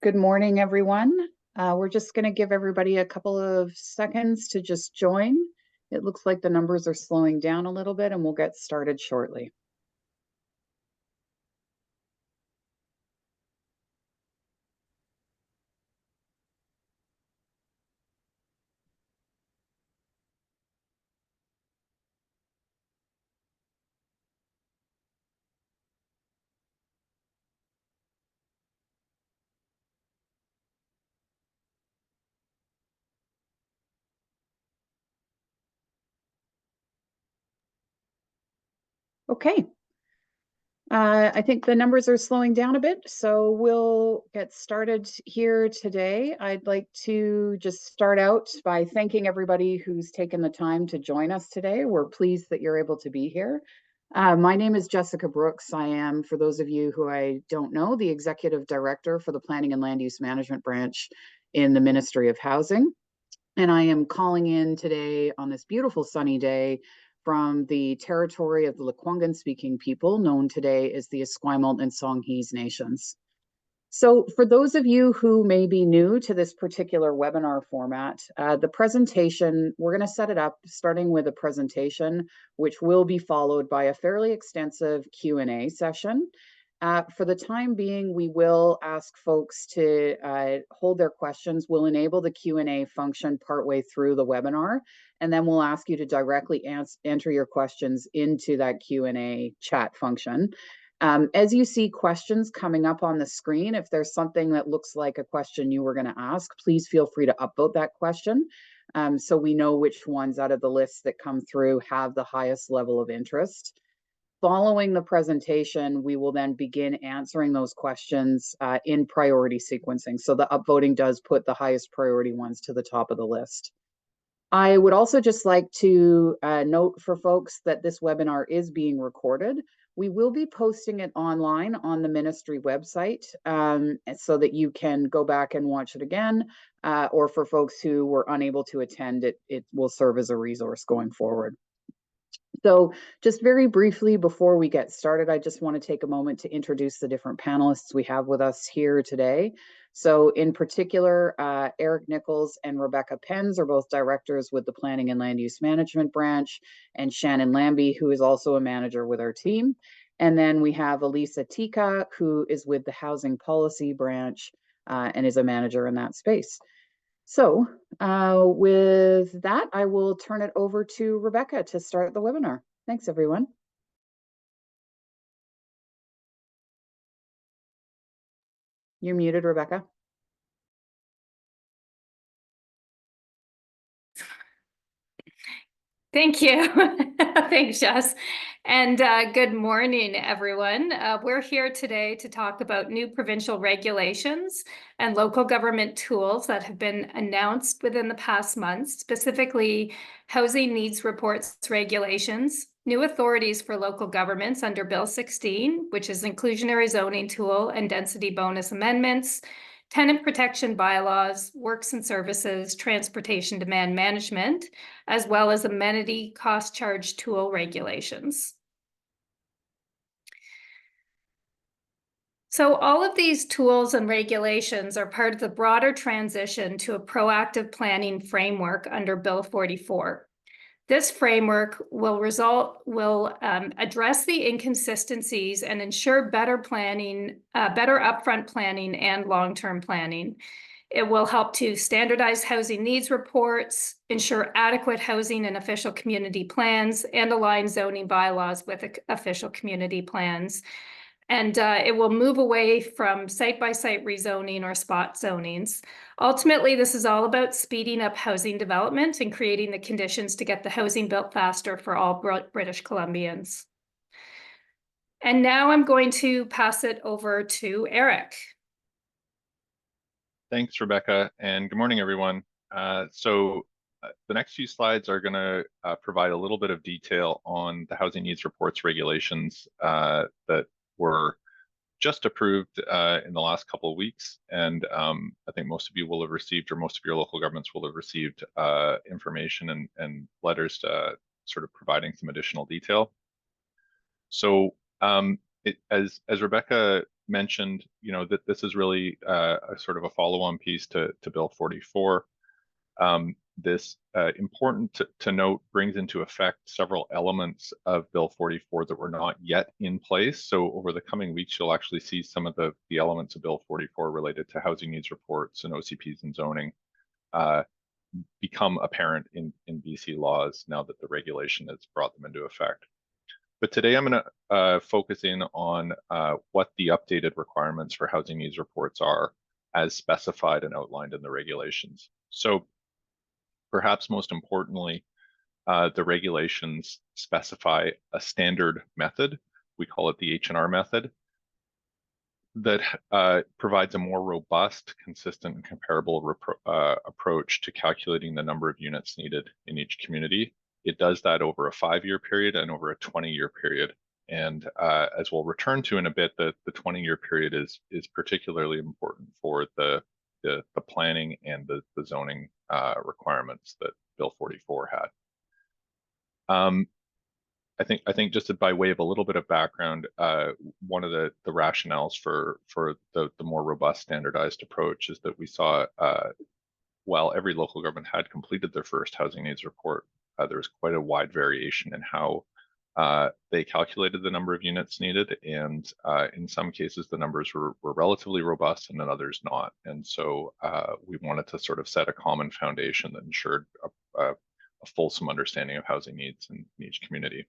Good morning, everyone. We're just going to give everybody a couple of seconds to just join. It looks like the numbers are slowing down a little bit, and we'll get started shortly. Okay. I think the numbers are slowing down a bit, so we'll get started here today. I'd like to just start out by thanking everybody who's taken the time to join us today. We're pleased that you're able to be here. My name is Jessica Brooks. I am, for those of you who I don't know, the Executive Director for the Planning and Land Use Management Branch in the Ministry of Housing. And I am calling in today on this beautiful sunny day from the territory of the Lekwungen speaking people, known today as the Esquimalt and Songhees Nations. So for those of you who may be new to this particular webinar format, the presentation, we're going to set it up starting with a presentation, which will be followed by a fairly extensive Q&A session. For the time being, we will ask folks to hold their questions. We'll enable the Q&A function partway through the webinar, and then we'll ask you to directly enter your questions into that Q&A chat function. As you see questions coming up on the screen, if there's something that looks like a question you were going to ask, please feel free to upvote that question so we know which ones out of the list that come through have the highest level of interest. Following the presentation, we will then begin answering those questions in priority sequencing. So the upvoting does put the highest priority ones to the top of the list. I would also just like to note for folks that this webinar is being recorded. We will be posting it online on the ministry website so that you can go back and watch it again, or for folks who were unable to attend, it will serve as a resource going forward. So just very briefly before we get started, I just want to take a moment to introduce the different panelists we have with us here today. So in particular, Eric Nichols and Rebecca Penz are both directors with the Planning and Land Use Management Branch, and Shannon Lambie, who is also a manager with our team. And then we have Elisa Tika, who is with the Housing Policy Branch and is a manager in that space. So with that, I will turn it over to Rebecca to start the webinar. Thanks, everyone. You're muted, Rebecca. Thank you. Thanks, Jess. And good morning, everyone. We're here today to talk about new provincial regulations and local government tools that have been announced within the past months, specifically housing needs reports regulations, new authorities for local governments under Bill 16, which is inclusionary zoning tool and density bonus amendments, Tenant Protection Bylaws, Works and Services, Transportation Demand Management, as well as Amenity Cost Charge tool regulations. So all of these tools and regulations are part of the broader transition to a proactive planning framework under Bill 44. This framework will address the inconsistencies and ensure better planning, better upfront planning and long-term planning. It will help to standardize housing needs reports, ensure adequate housing and official community plans, and align zoning bylaws with official community plans. And it will move away from site-by-site rezoning or spot zonings. Ultimately, this is all about speeding up housing development and creating the conditions to get the housing built faster for all British Columbians. And now I'm going to pass it over to Eric. Thanks, Rebecca, and good morning, everyone. The next few slides are going to provide a little bit of detail on the housing needs reports regulations that were just approved in the last couple of weeks, and I think most of you will have received, or most of your local governments will have received information and letters sort of providing some additional detail. So as Rebecca mentioned, that this is really a sort of a follow-on piece to Bill 44. This important to note brings into effect several elements of Bill 44 that were not yet in place. So over the coming weeks, you'll actually see some of the elements of Bill 44 related to housing needs reports and OCPs and zoning become apparent in BC laws now that the regulation has brought them into effect. But today I'm going to focus in on what the updated requirements for housing needs reports are as specified and outlined in the regulations. So perhaps most importantly, the regulations specify a standard method. We call it the H&R method that provides a more robust, consistent, and comparable approach to calculating the number of units needed in each community. It does that over a 5-year period and over a 20-year period. And as we'll return to in a bit, the 20-year period is particularly important for the planning and the zoning requirements that Bill 44 had. I think just by way of a little bit of background, one of the rationales for the more robust standardized approach is that we saw while every local government had completed their first housing needs report, there was quite a wide variation in how they calculated the number of units needed, and in some cases the numbers were relatively robust and in others not. And so we wanted to sort of set a common foundation that ensured a fulsome understanding of housing needs in each community.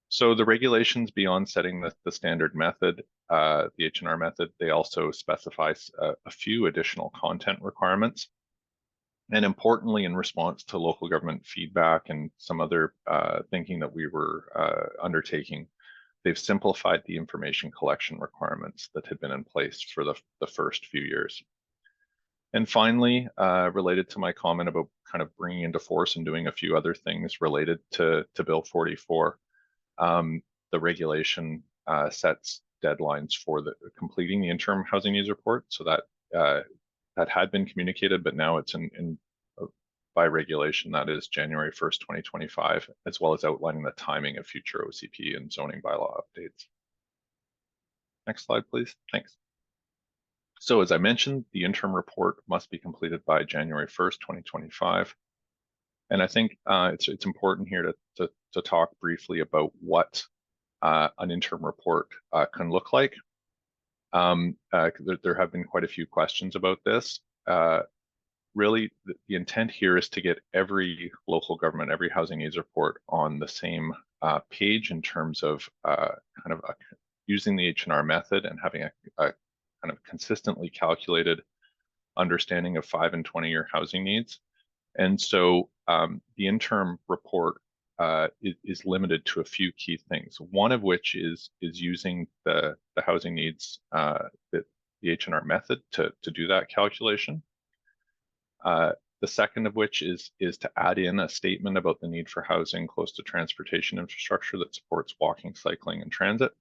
So the regulations, beyond setting the standard method, the H&R method, they also specify a few additional content requirements. And importantly, in response to local government feedback and some other thinking that we were undertaking, they've simplified the information collection requirements that had been in place for the first few years. And finally, related to my comment about kind of bringing into force and doing a few other things related to Bill 44, the regulation sets deadlines for completing the interim housing needs report. So that had been communicated, but now it's by regulation, that is January 1st, 2025, as well as outlining the timing of future OCP and zoning bylaw updates. Next slide, please. Thanks. So as I mentioned, the interim report must be completed by January 1st, 2025. And I think it's important here to talk briefly about what an interim report can look like. There have been quite a few questions about this. Really, the intent here is to get every local government, every housing needs report on the same page in terms of using the H&R method and having a kind of consistently calculated understanding of 5 and 20-year housing needs. And so the interim report is limited to a few key things, one of which is using the housing needs, the H&R method to do that calculation. The second of which is to add in a statement about the need for housing close to transportation infrastructure that supports walking, cycling, and transit.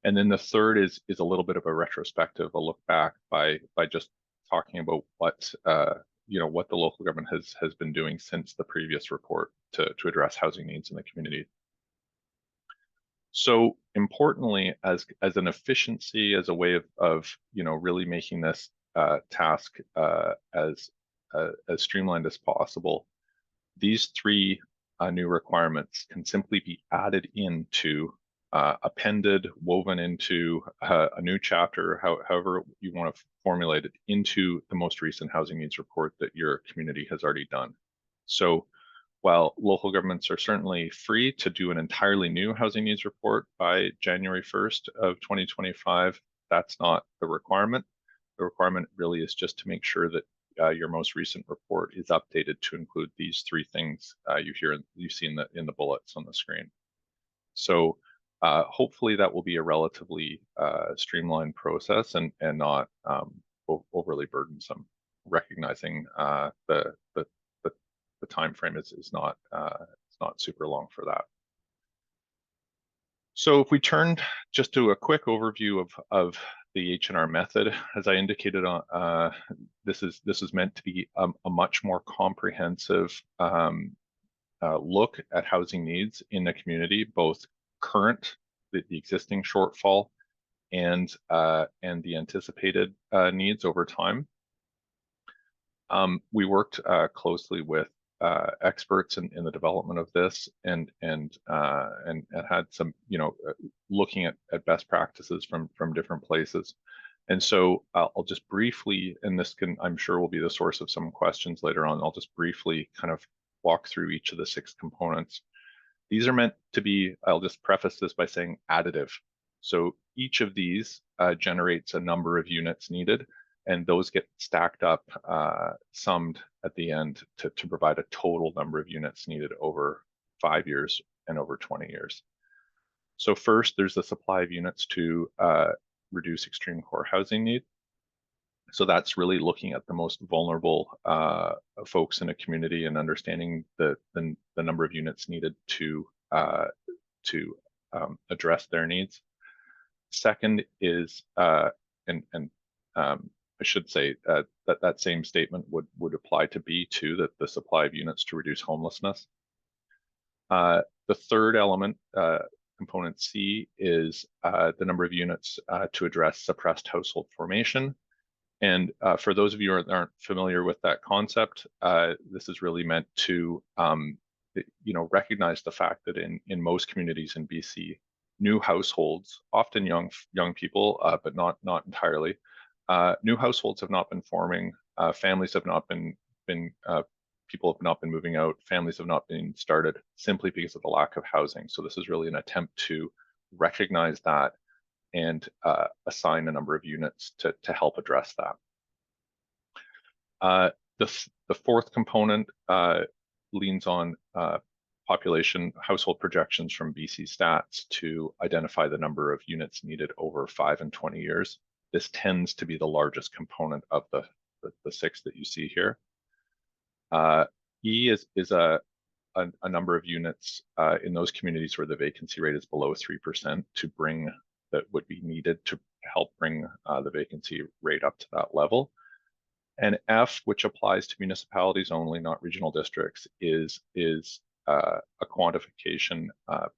And then the third is a little bit of a retrospective, a look back by just talking about what what the local government has been doing since the previous report to address housing needs in the community. So importantly, as an efficiency, as a way of really making this task as streamlined as possible, these 3 new requirements can simply be added into, appended, woven into a new chapter, however you want to formulate it, into the most recent housing needs report that your community has already done. So while local governments are certainly free to do an entirely new housing needs report by January 1st of 2025, that's not the requirement. The requirement really is just to make sure that your most recent report is updated to include these 3 things you see in the bullets on the screen. So hopefully that will be a relatively streamlined process and not overly burdensome. Recognizing the time frame is not super long for that. So if we turn just to a quick overview of the H&R method, as I indicated, this is meant to be a much more comprehensive look at housing needs in the community, both current, the existing shortfall, and the anticipated needs over time. We worked closely with experts in the development of this, and had some, looking at best practices from different places. And so I'll just briefly, and this can, I'm sure, will be the source of some questions later on. I'll just briefly kind of walk through each of the 6 components. These are meant to be, I'll just preface this by saying, additive. So each of these generates a number of units needed, and those get stacked up, summed at the end to provide a total number of units needed over 5 years and over 20 years. So first, there's the supply of units to reduce extreme core housing need. So that's really looking at the most vulnerable folks in a community and understanding the number of units needed to address their needs. Second is, I should say that same statement would apply to B2, that the supply of units to reduce homelessness. The third element, component C, is the number of units to address suppressed household formation. And for those of you that aren't familiar with that concept, this is really meant to recognize the fact that in most communities in BC, new households, often young people, but not entirely, new households have not been forming, families have not been people have not been moving out, families have not been started simply because of the lack of housing. So this is really an attempt to recognize that and assign a number of units to help address that. The fourth component leans on population household projections from BC Stats to identify the number of units needed over 5 and 20 years. This tends to be the largest component of the 6 that you see here. E is a number of units in those communities where the vacancy rate is below 3% to bring, that would be needed to help bring the vacancy rate up to that level. And F, which applies to municipalities only, not regional districts, is a quantification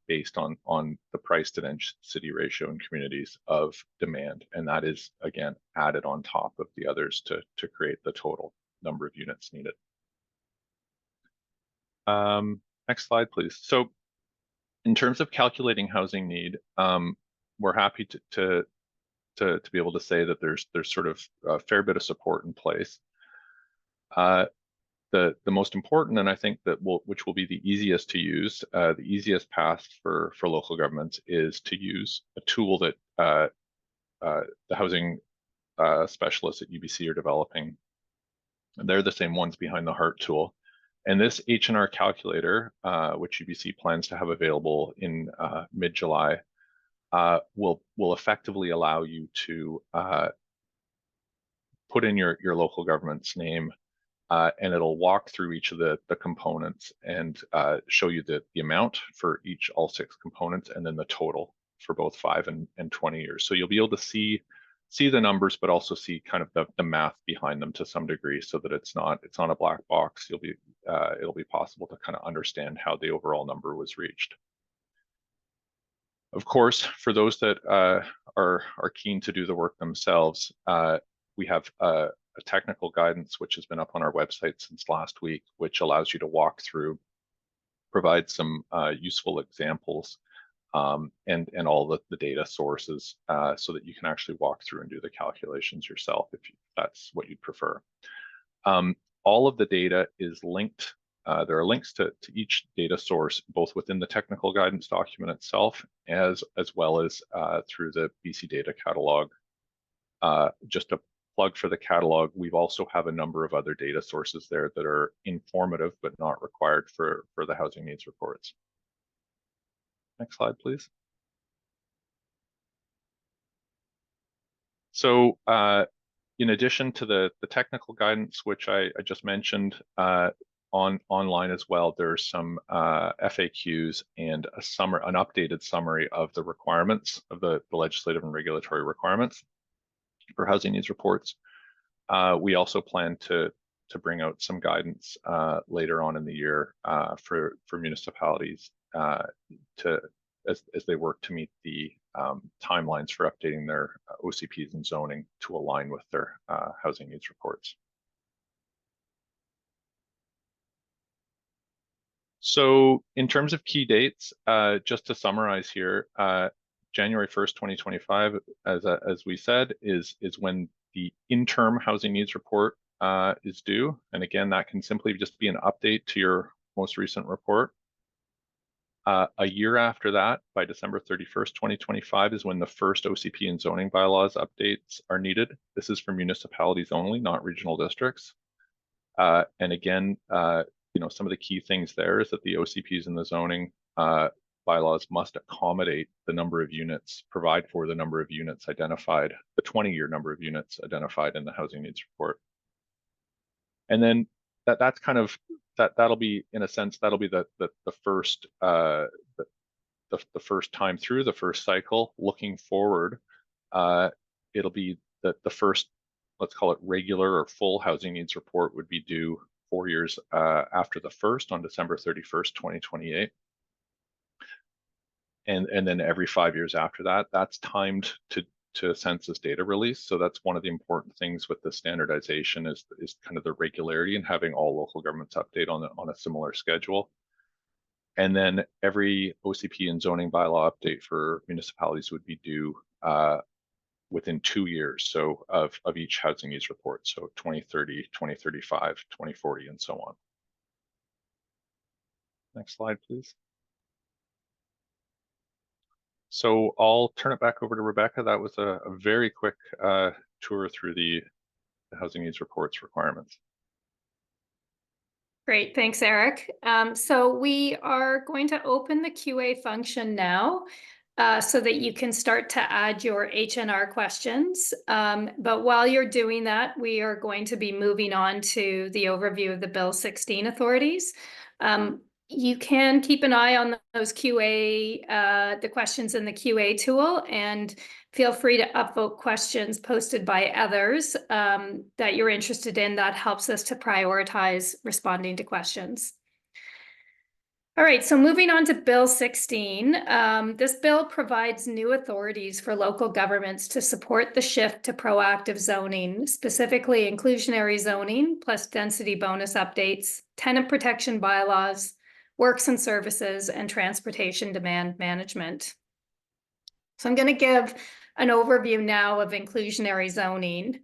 based on the price to density ratio in communities of demand. And that is, again, added on top of the others to create the total number of units needed. Next slide, please. So in terms of calculating housing need, we're happy to be able to say that there's sort of a fair bit of support in place. The most important, and I think that which will be the easiest to use, the easiest path for local governments, is to use a tool that the housing specialists at UBC are developing. And they're the same ones behind the HEART tool. And this H&R calculator, which UBC plans to have available in mid-July, will effectively allow you to put in your local government's name, and it'll walk through each of the components and show you the amount for all 6 components, and then the total for both 5 and 20 years. So you'll be able to see the numbers, but also see kind of the math behind them to some degree, so that it's not a black box. It'll be possible to kind of understand how the overall number was reached. Of course, for those that are keen to do the work themselves, we have a technical guidance which has been up on our website since last week, which allows you to walk through, provide some useful examples, and all the data sources, so that you can actually walk through and do the calculations yourself if that's what you'd prefer. All of the data is linked. There are links to each data source, both within the technical guidance document itself, as well as through the BC Data Catalog. Just a plug for the catalog, we also have a number of other data sources there that are informative but not required for the housing needs reports. Next slide, please. So in addition to the technical guidance, which I just mentioned, online as well, there's some FAQs and an updated summary of the requirements, of the legislative and regulatory requirements for housing needs reports. We also plan to bring out some guidance later on in the year for municipalities as they work to meet the timelines for updating their OCPs and zoning to align with their housing needs reports. So in terms of key dates, just to summarize here, January 1st, 2025, as we said, is when the interim housing needs report is due. And again, that can simply just be an update to your most recent report. A year after that, by December 31st, 2025, is when the first OCP and zoning bylaws updates are needed. This is for municipalities only, not regional districts. And again, some of the key things there is that the OCPs and the zoning bylaws must accommodate the number of units, provide for the number of units identified, the 20-year number of units identified in the housing needs report. And then that's kind of that'll be, in a sense, that'll be the first the first time through the first cycle. Looking forward, it'll be the first, let's call it regular or full housing needs report would be due 4 years after the first on December 31st, 2028. And then every 5 years after that, that's timed to census data release. So that's one of the important things with the standardization is kind of the regularity and having all local governments update on a similar schedule. And then every OCP and zoning bylaw update for municipalities would be due within 2 years, so of each housing needs report, so 2030, 2035, 2040, and so on. Next slide, please. So I'll turn it back over to Rebecca. That was a very quick tour through the housing needs reports requirements. Great, thanks, Eric. So we are going to open the QA function now so that you can start to add your H&R questions. But while you're doing that, we are going to be moving on to the overview of the Bill 16 authorities. You can keep an eye on those QA, the questions in the QA tool, and feel free to upvote questions posted by others that you're interested in. That helps us to prioritize responding to questions. All right, so moving on to Bill 16. This bill provides new authorities for local governments to support the shift to proactive zoning, specifically inclusionary zoning, plus density bonus updates, tenant protection bylaws, works and services, and transportation demand management. So I'm going to give an overview now of inclusionary zoning.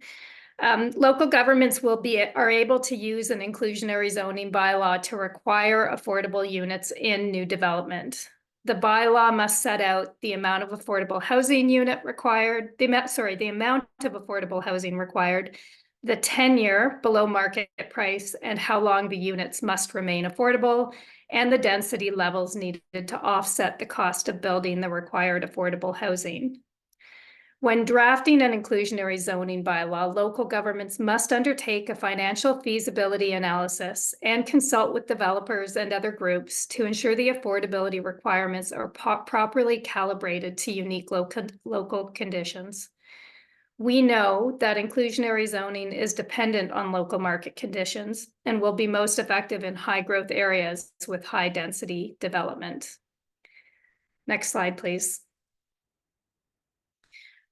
Local governments are able to use an inclusionary zoning bylaw to require affordable units in new development. The bylaw must set out the amount of affordable housing unit required, the amount of affordable housing required, the tenure below market price, and how long the units must remain affordable, and the density levels needed to offset the cost of building the required affordable housing. When drafting an inclusionary zoning bylaw, local governments must undertake a financial feasibility analysis and consult with developers and other groups to ensure the affordability requirements are properly calibrated to unique local conditions. We know that inclusionary zoning is dependent on local market conditions and will be most effective in high growth areas with high density development. Next slide, please.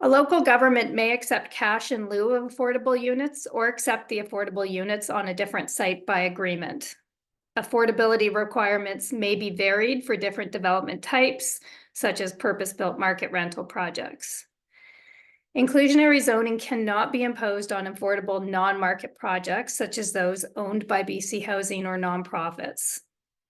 A local government may accept cash in lieu of affordable units or accept the affordable units on a different site by agreement. Affordability requirements may be varied for different development types, such as purpose-built market rental projects. Inclusionary zoning cannot be imposed on affordable non-market projects, such as those owned by BC Housing or nonprofits.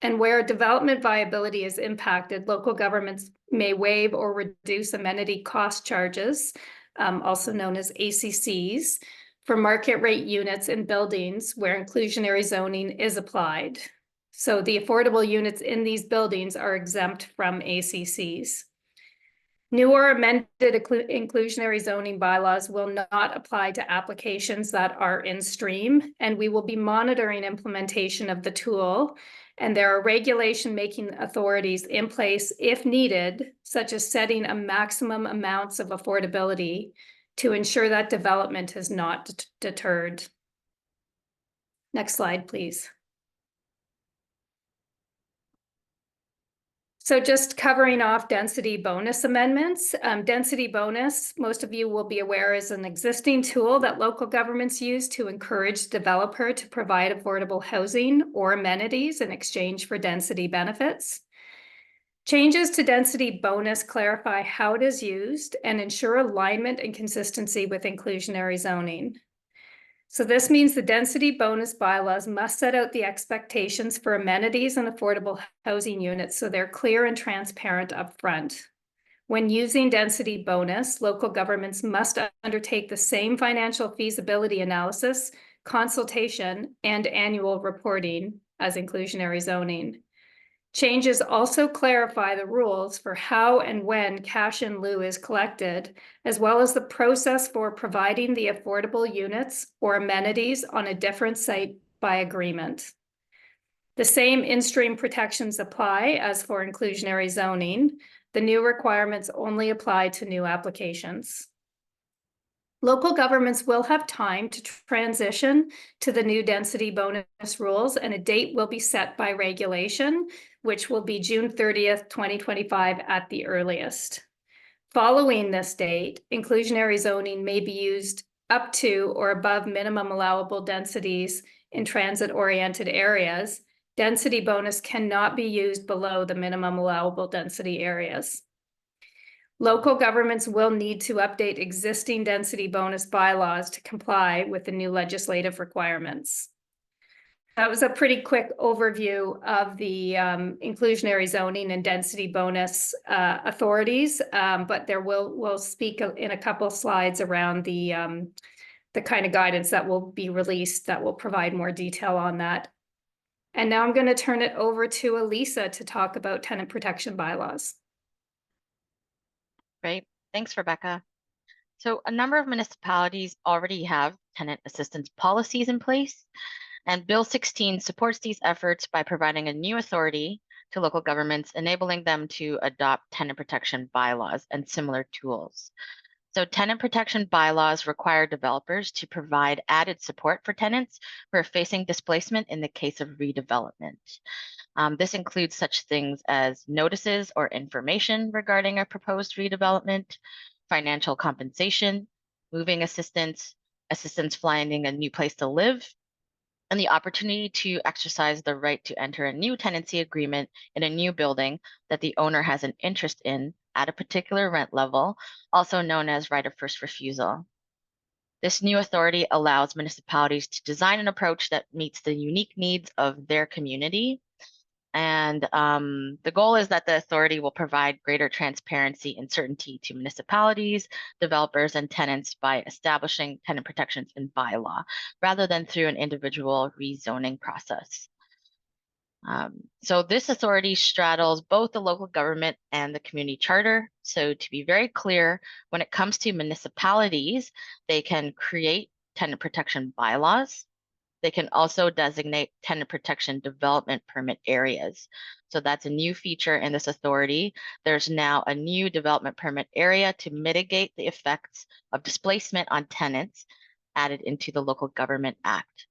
And where development viability is impacted, local governments may waive or reduce amenity cost charges, also known as ACCs, for market rate units in buildings where inclusionary zoning is applied. So the affordable units in these buildings are exempt from ACCs. New or amended inclusionary zoning bylaws will not apply to applications that are in stream, and we will be monitoring implementation of the tool. And there are regulation-making authorities in place if needed, such as setting a maximum amounts of affordability to ensure that development is not deterred. Next slide, please. So just covering off density bonus amendments. Density bonus, most of you will be aware, is an existing tool that local governments use to encourage developer to provide affordable housing or amenities in exchange for density benefits. Changes to density bonus clarify how it is used and ensure alignment and consistency with inclusionary zoning. So this means the density bonus bylaws must set out the expectations for amenities and affordable housing units so they're clear and transparent upfront. When using density bonus, local governments must undertake the same financial feasibility analysis, consultation, and annual reporting as inclusionary zoning. Changes also clarify the rules for how and when cash in lieu is collected, as well as the process for providing the affordable units or amenities on a different site by agreement. The same in-stream protections apply as for inclusionary zoning. The new requirements only apply to new applications. Local governments will have time to transition to the new density bonus rules, and a date will be set by regulation, which will be June 30th, 2025 at the earliest. Following this date, inclusionary zoning may be used up to or above minimum allowable densities in transit-oriented areas. Density bonus cannot be used below the minimum allowable density areas. Local governments will need to update existing density bonus bylaws to comply with the new legislative requirements. That was a pretty quick overview of the inclusionary zoning and density bonus authorities, but we'll speak in a couple slides around the kind of guidance that will be released that will provide more detail on that. And now I'm going to turn it over to Elisa to talk about tenant protection bylaws. Great. Thanks, Rebecca. So a number of municipalities already have tenant assistance policies in place, and Bill 16 supports these efforts by providing a new authority to local governments, enabling them to adopt tenant protection bylaws and similar tools. So tenant protection bylaws require developers to provide added support for tenants who are facing displacement in the case of redevelopment. This includes such things as notices or information regarding a proposed redevelopment, financial compensation, moving assistance, assistance finding a new place to live, and the opportunity to exercise the right to enter a new tenancy agreement in a new building that the owner has an interest in at a particular rent level, also known as right of first refusal. This new authority allows municipalities to design an approach that meets the unique needs of their community. And the goal is that the authority will provide greater transparency and certainty to municipalities, developers, and tenants by establishing tenant protections in bylaw, rather than through an individual rezoning process. So this authority straddles both the local government and the community charter. So to be very clear, when it comes to municipalities, they can create tenant protection bylaws. They can also designate tenant protection development permit areas. So that's a new feature in this authority. There's now a new development permit area to mitigate the effects of displacement on tenants added into the Local Government Act.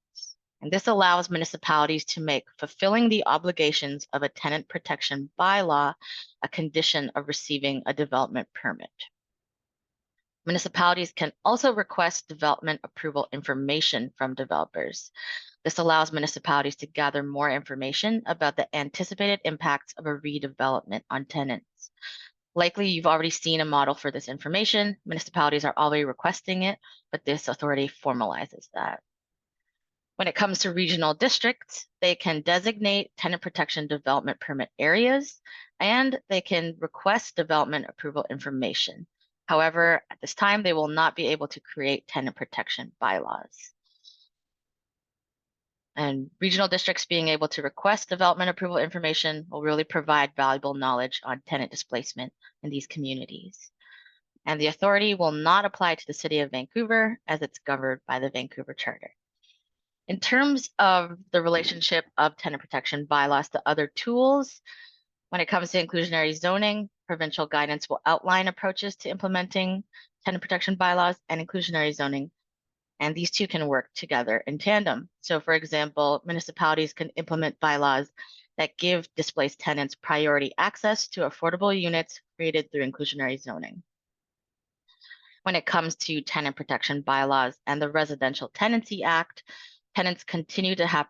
And this allows municipalities to make fulfilling the obligations of a tenant protection bylaw a condition of receiving a development permit. Municipalities can also request development approval information from developers. This allows municipalities to gather more information about the anticipated impacts of a redevelopment on tenants. Likely, you've already seen a model for this information. Municipalities are already requesting it, but this authority formalizes that. When it comes to regional districts, they can designate tenant protection development permit areas, and they can request development approval information. However, at this time, they will not be able to create tenant protection bylaws. And regional districts being able to request development approval information will really provide valuable knowledge on tenant displacement in these communities. And the authority will not apply to the City of Vancouver as it's governed by the Vancouver Charter. In terms of the relationship of tenant protection bylaws to other tools, when it comes to inclusionary zoning, provincial guidance will outline approaches to implementing tenant protection bylaws and inclusionary zoning, and these two can work together in tandem. So for example, municipalities can implement bylaws that give displaced tenants priority access to affordable units created through inclusionary zoning. When it comes to tenant protection bylaws and the Residential Tenancy Act, tenants continue to have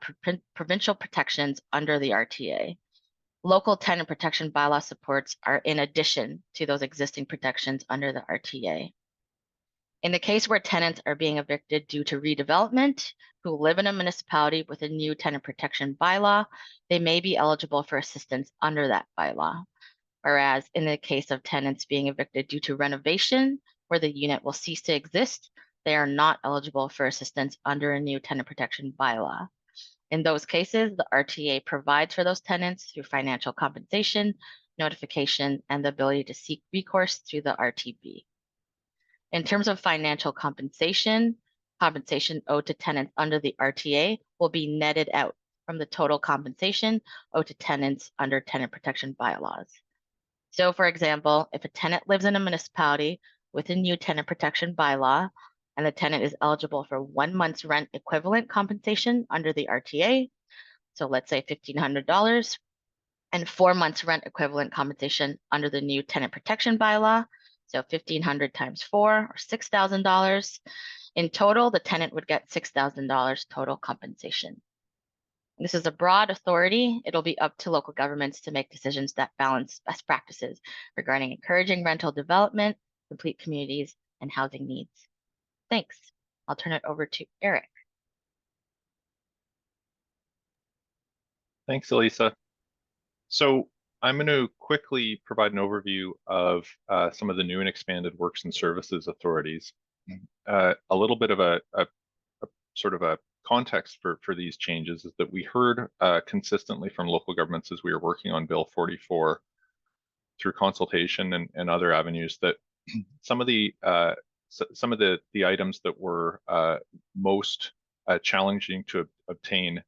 provincial protections under the RTA. Local tenant protection bylaw supports are in addition to those existing protections under the RTA. In the case where tenants are being evicted due to redevelopment, who live in a municipality with a new tenant protection bylaw, they may be eligible for assistance under that bylaw. Whereas in the case of tenants being evicted due to renovation, where the unit will cease to exist, they are not eligible for assistance under a new tenant protection bylaw. In those cases, the RTA provides for those tenants through financial compensation, notification, and the ability to seek recourse through the RTB. In terms of financial compensation, compensation owed to tenants under the RTA will be netted out from the total compensation owed to tenants under tenant protection bylaws. So for example, if a tenant lives in a municipality with a new tenant protection bylaw, and the tenant is eligible for 1 month's rent equivalent compensation under the RTA, so let's say $1,500, and 4 months rent equivalent compensation under the new tenant protection bylaw, so $1,500 times 4 or $6,000. In total, the tenant would get $6,000 total compensation. This is a broad authority. It'll be up to local governments to make decisions that balance best practices regarding encouraging rental development, complete communities, and housing needs. Thanks. I'll turn it over to Eric. Thanks, Elisa. So I'm going to quickly provide an overview of some of the new and expanded works and services authorities. A little bit of a sort of a context for these changes is that we heard consistently from local governments as we were working on Bill 44 through consultation and other avenues that some of the items that were most challenging to obtain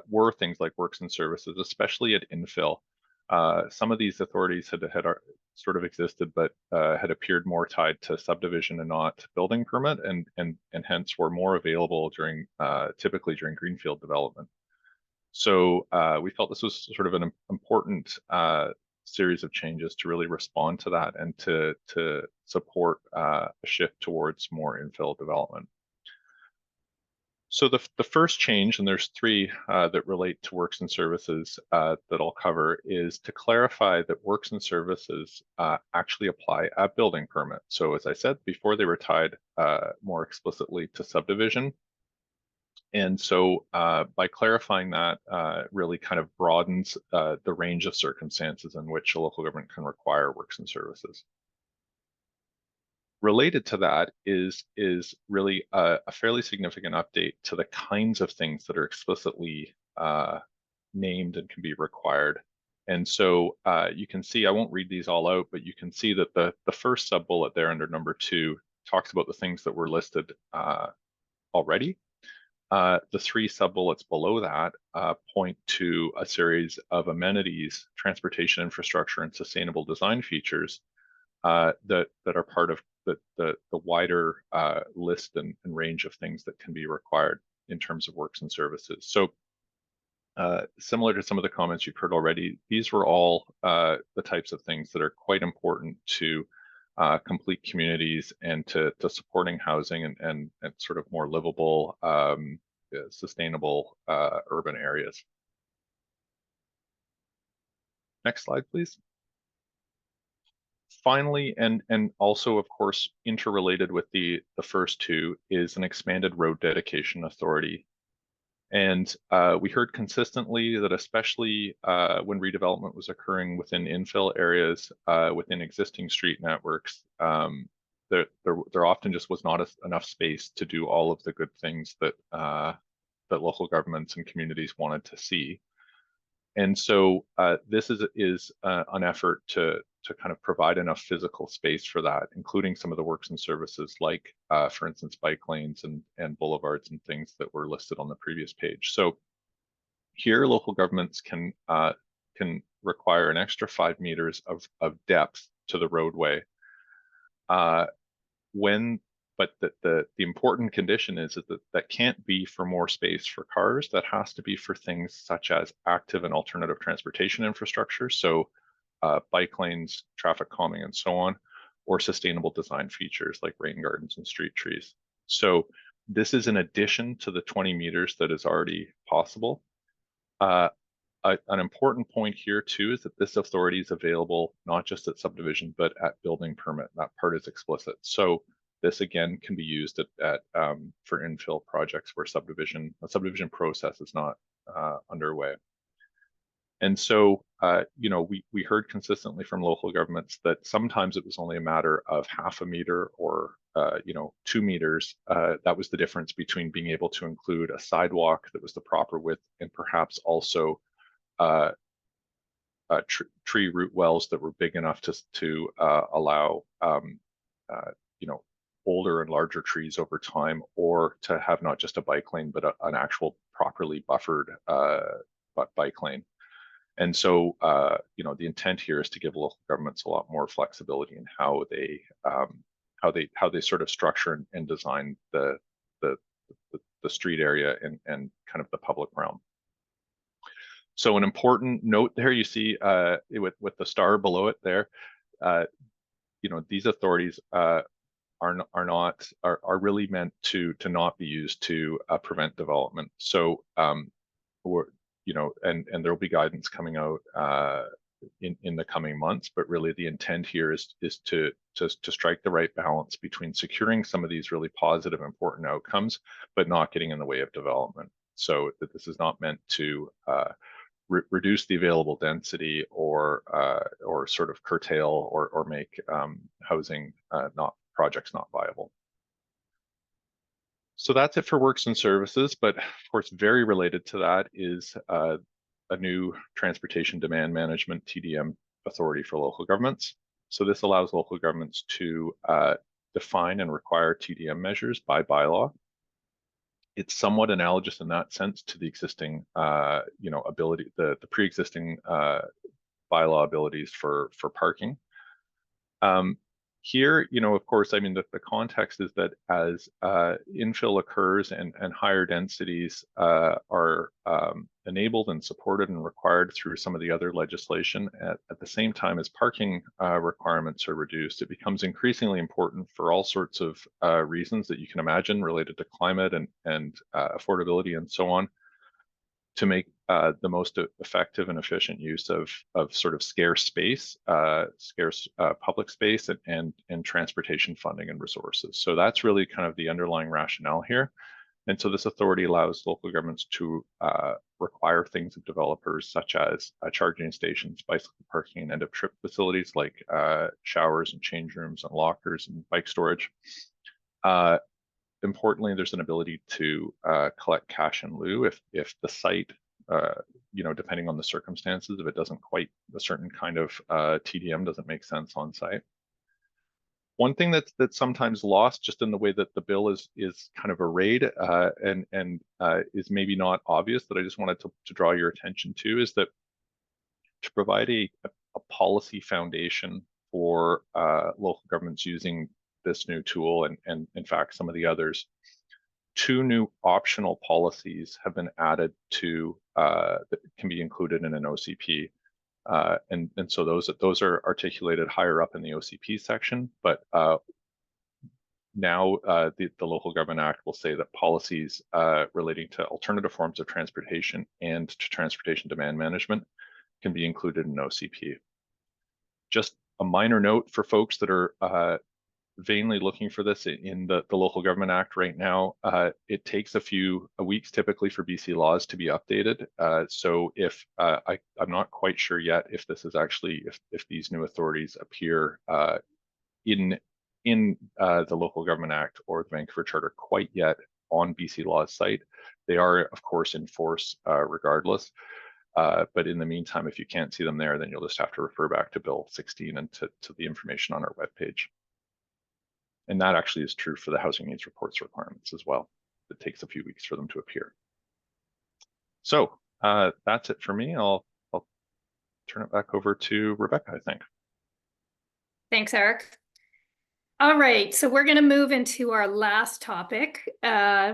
were things like works and services, especially at infill. Some of these authorities had sort of existed, but had appeared more tied to subdivision and not building permit, and hence were more available during typically during greenfield development. So we felt this was sort of an important series of changes to really respond to that and to support a shift towards more infill development. So the first change, and there's 3 that relate to works and services that I'll cover, is to clarify that works and services actually apply at building permit. So as I said before, they were tied more explicitly to subdivision. And so by clarifying that, really kind of broadens the range of circumstances in which a local government can require works and services. Related to that is really a fairly significant update to the kinds of things that are explicitly named and can be required. And so you can see, I won't read these all out, but you can see that the first sub-bullet there under number 2 talks about the things that were listed already. The 3 sub-bullets below that point to a series of amenities, transportation infrastructure, and sustainable design features that are part of the wider list and range of things that can be required in terms of works and services. So similar to some of the comments you've heard already, these were all the types of things that are quite important to complete communities and to supporting housing and sort of more livable, sustainable urban areas. Next slide, please. Finally, and also, of course, interrelated with the first 2 is an expanded road dedication authority. And we heard consistently that especially when redevelopment was occurring within infill areas, within existing street networks, there often just was not enough space to do all of the good things that that local governments and communities wanted to see. And so this is an effort to kind of provide enough physical space for that, including some of the works and services like, for instance, bike lanes and boulevards and things that were listed on the previous page. So here, local governments can require an extra 5 meters of depth to the roadway when But the important condition is that that can't be for more space for cars. That has to be for things such as active and alternative transportation infrastructure. So bike lanes, traffic calming, and so on, or sustainable design features like rain gardens and street trees. So this is in addition to the 20 meters that is already possible. An important point here too is that this authority is available not just at subdivision, but at building permit. That part is explicit. So this again can be used for infill projects where a subdivision process is not underway. And so, you know, we heard consistently from local governments that sometimes it was only a matter of half a meter or, you know, 2 meters. That was the difference between being able to include a sidewalk that was the proper width and perhaps also tree root wells that were big enough to allow, you know, older and larger trees over time, or to have not just a bike lane, but an actual properly buffered bike lane. And so, you know, the intent here is to give local governments a lot more flexibility in how they sort of structure and design the street area and kind of the public realm. So an important note there, you see with the star below it there, you know, these authorities are really meant to not be used to prevent development. So you know, and there will be guidance coming out in the coming months, but really the intent here is to strike the right balance between securing some of these really positive, important outcomes, but not getting in the way of development. So that this is not meant to reduce the available density or sort of curtail or make housing projects not viable. So that's it for works and services, but of course, very related to that is a new transportation demand management TDM authority for local governments. So this allows local governments to define and require TDM measures by bylaw. It's somewhat analogous in that sense to the existing, you know, the pre-existing bylaw abilities for parking. Here, you know, of course, I mean, the context is that as infill occurs and higher densities are enabled and supported and required through some of the other legislation, at the same time as parking requirements are reduced, it becomes increasingly important for all sorts of reasons that you can imagine related to climate and affordability and so on, to make the most effective and efficient use of sort of scarce space, scarce public space and transportation funding and resources. So that's really kind of the underlying rationale here. And so this authority allows local governments to require things of developers such as charging stations, bicycle parking, and end of trip facilities like showers and change rooms and lockers and bike storage. Importantly, there's an ability to collect cash in lieu if the site, you know, depending on the circumstances, if it doesn't quite, a certain kind of TDM doesn't make sense on site. One thing that's sometimes lost just in the way that the bill is kind of arrayed and is maybe not obvious, that I just wanted to draw your attention to, is that to provide a policy foundation for local governments using this new tool and in fact some of the others, 2 new optional policies have been added to that can be included in an OCP. And so those are articulated higher up in the OCP section, but now the Local Government Act will say that policies relating to alternative forms of transportation and to transportation demand management can be included in OCP. Just a minor note for folks that are vainly looking for this in the Local Government Act right now, it takes a few weeks typically for BC laws to be updated. So if I'm not quite sure yet if this is actually, if these new authorities appear in the Local Government Act or the Vancouver Charter quite yet on BC law's site. They are of course in force regardless. But in the meantime, if you can't see them there, then you'll just have to refer back to Bill 16 and to the information on our webpage. And that actually is true for the housing needs reports requirements as well. It takes a few weeks for them to appear. So that's it for me. I'll turn it back over to Rebecca, I think. Thanks, Eric. All right, so we're going to move into our last topic,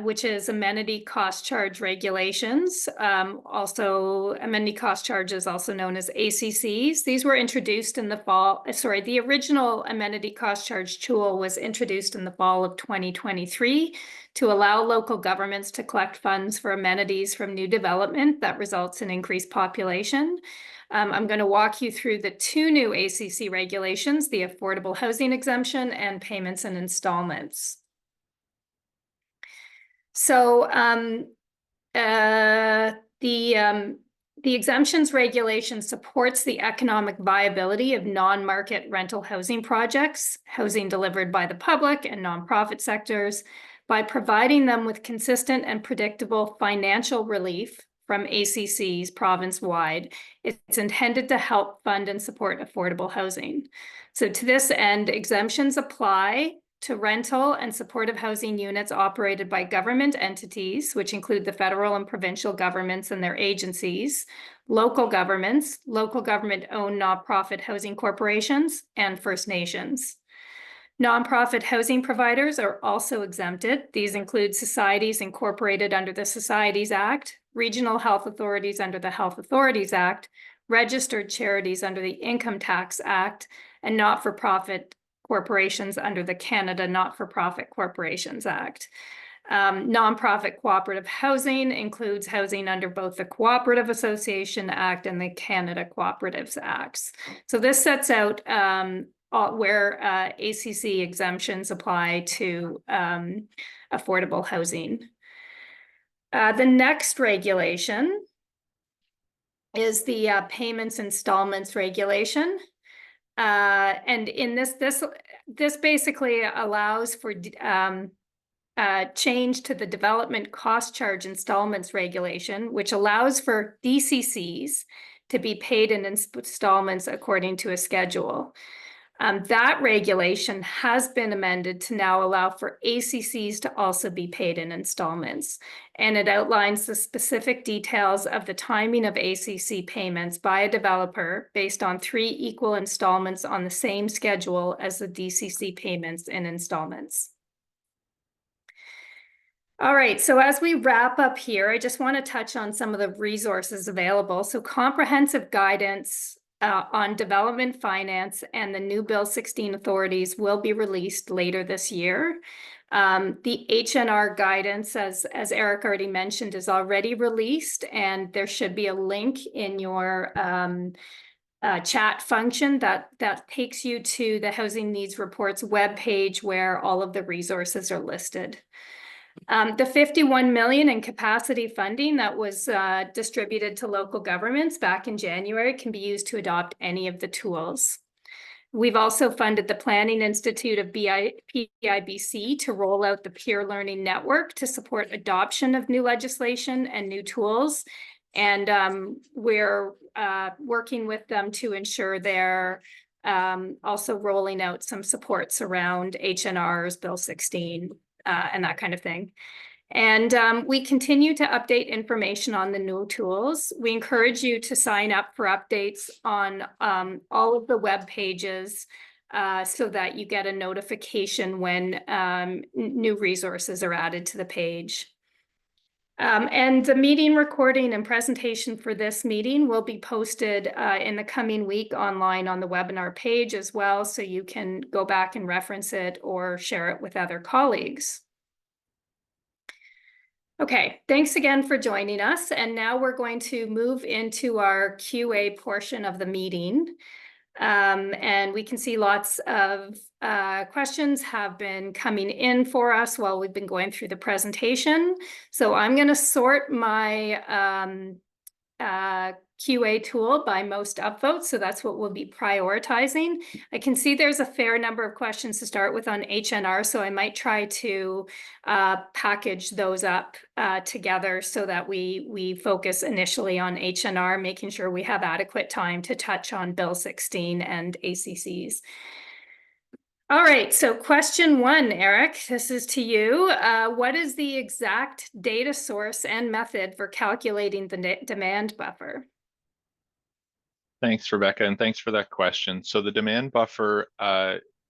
which is amenity cost charge regulations. Also, amenity cost charges, also known as ACCs. These were introduced in the fall. Sorry, the original amenity cost charge tool was introduced in the fall of 2023 to allow local governments to collect funds for amenities from new development that results in increased population. I'm going to walk you through the two new ACC regulations, the affordable housing exemption and payments and installments. So the exemptions regulation supports the economic viability of non-market rental housing projects, housing delivered by the public and nonprofit sectors, by providing them with consistent and predictable financial relief from ACCs province-wide. It's intended to help fund and support affordable housing. So to this end, exemptions apply to rental and supportive housing units operated by government entities, which include the federal and provincial governments and their agencies, local governments, local government-owned nonprofit housing corporations, and First Nations. Nonprofit housing providers are also exempted. These include societies incorporated under the Societies Act, regional health authorities under the Health Authorities Act, registered charities under the Income Tax Act, and not-for-profit corporations under the Canada Not-for-Profit Corporations Act. Nonprofit cooperative housing includes housing under both the Cooperative Association Act and the Canada Cooperatives Acts. So this sets out where ACC exemptions apply to affordable housing. The next regulation is the payments installments regulation. And in this basically allows for change to the development cost charge installments regulation, which allows for DCCs to be paid in installments according to a schedule. That regulation has been amended to now allow for ACCs to also be paid in installments. And it outlines the specific details of the timing of ACC payments by a developer based on 3 equal installments on the same schedule as the DCC payments in installments. All right, so as we wrap up here, I just want to touch on some of the resources available. So comprehensive guidance on development finance and the new Bill 16 authorities will be released later this year. The HNR guidance, as Eric already mentioned, is already released, and there should be a link in your chat function that takes you to the Housing Needs Reports webpage where all of the resources are listed. The 51 million in capacity funding that was distributed to local governments back in January can be used to adopt any of the tools. We've also funded the Planning Institute of PIBC to roll out the Peer Learning Network to support adoption of new legislation and new tools. And we're working with them to ensure they're also rolling out some supports around HNR's Bill 16. And that kind of thing. And we continue to update information on the new tools. We encourage you to sign up for updates on all of the web pages so that you get a notification when new resources are added to the page. And the meeting recording and presentation for this meeting will be posted in the coming week online on the webinar page as well, so you can go back and reference it or share it with other colleagues. Okay, thanks again for joining us. And now we're going to move into our QA portion of the meeting. And we can see lots of questions have been coming in for us while we've been going through the presentation. So I'm going to sort my QA tool by most upvotes. So that's what we'll be prioritizing. I can see there's a fair number of questions to start with on HNR. So I might try to package those up together so that we focus initially on HNR, making sure we have adequate time to touch on Bill 16 and ACCs. All right, so question 1, Eric, this is to you. What is the exact data source and method for calculating the demand buffer? Thanks, Rebecca, and thanks for that question. So the demand buffer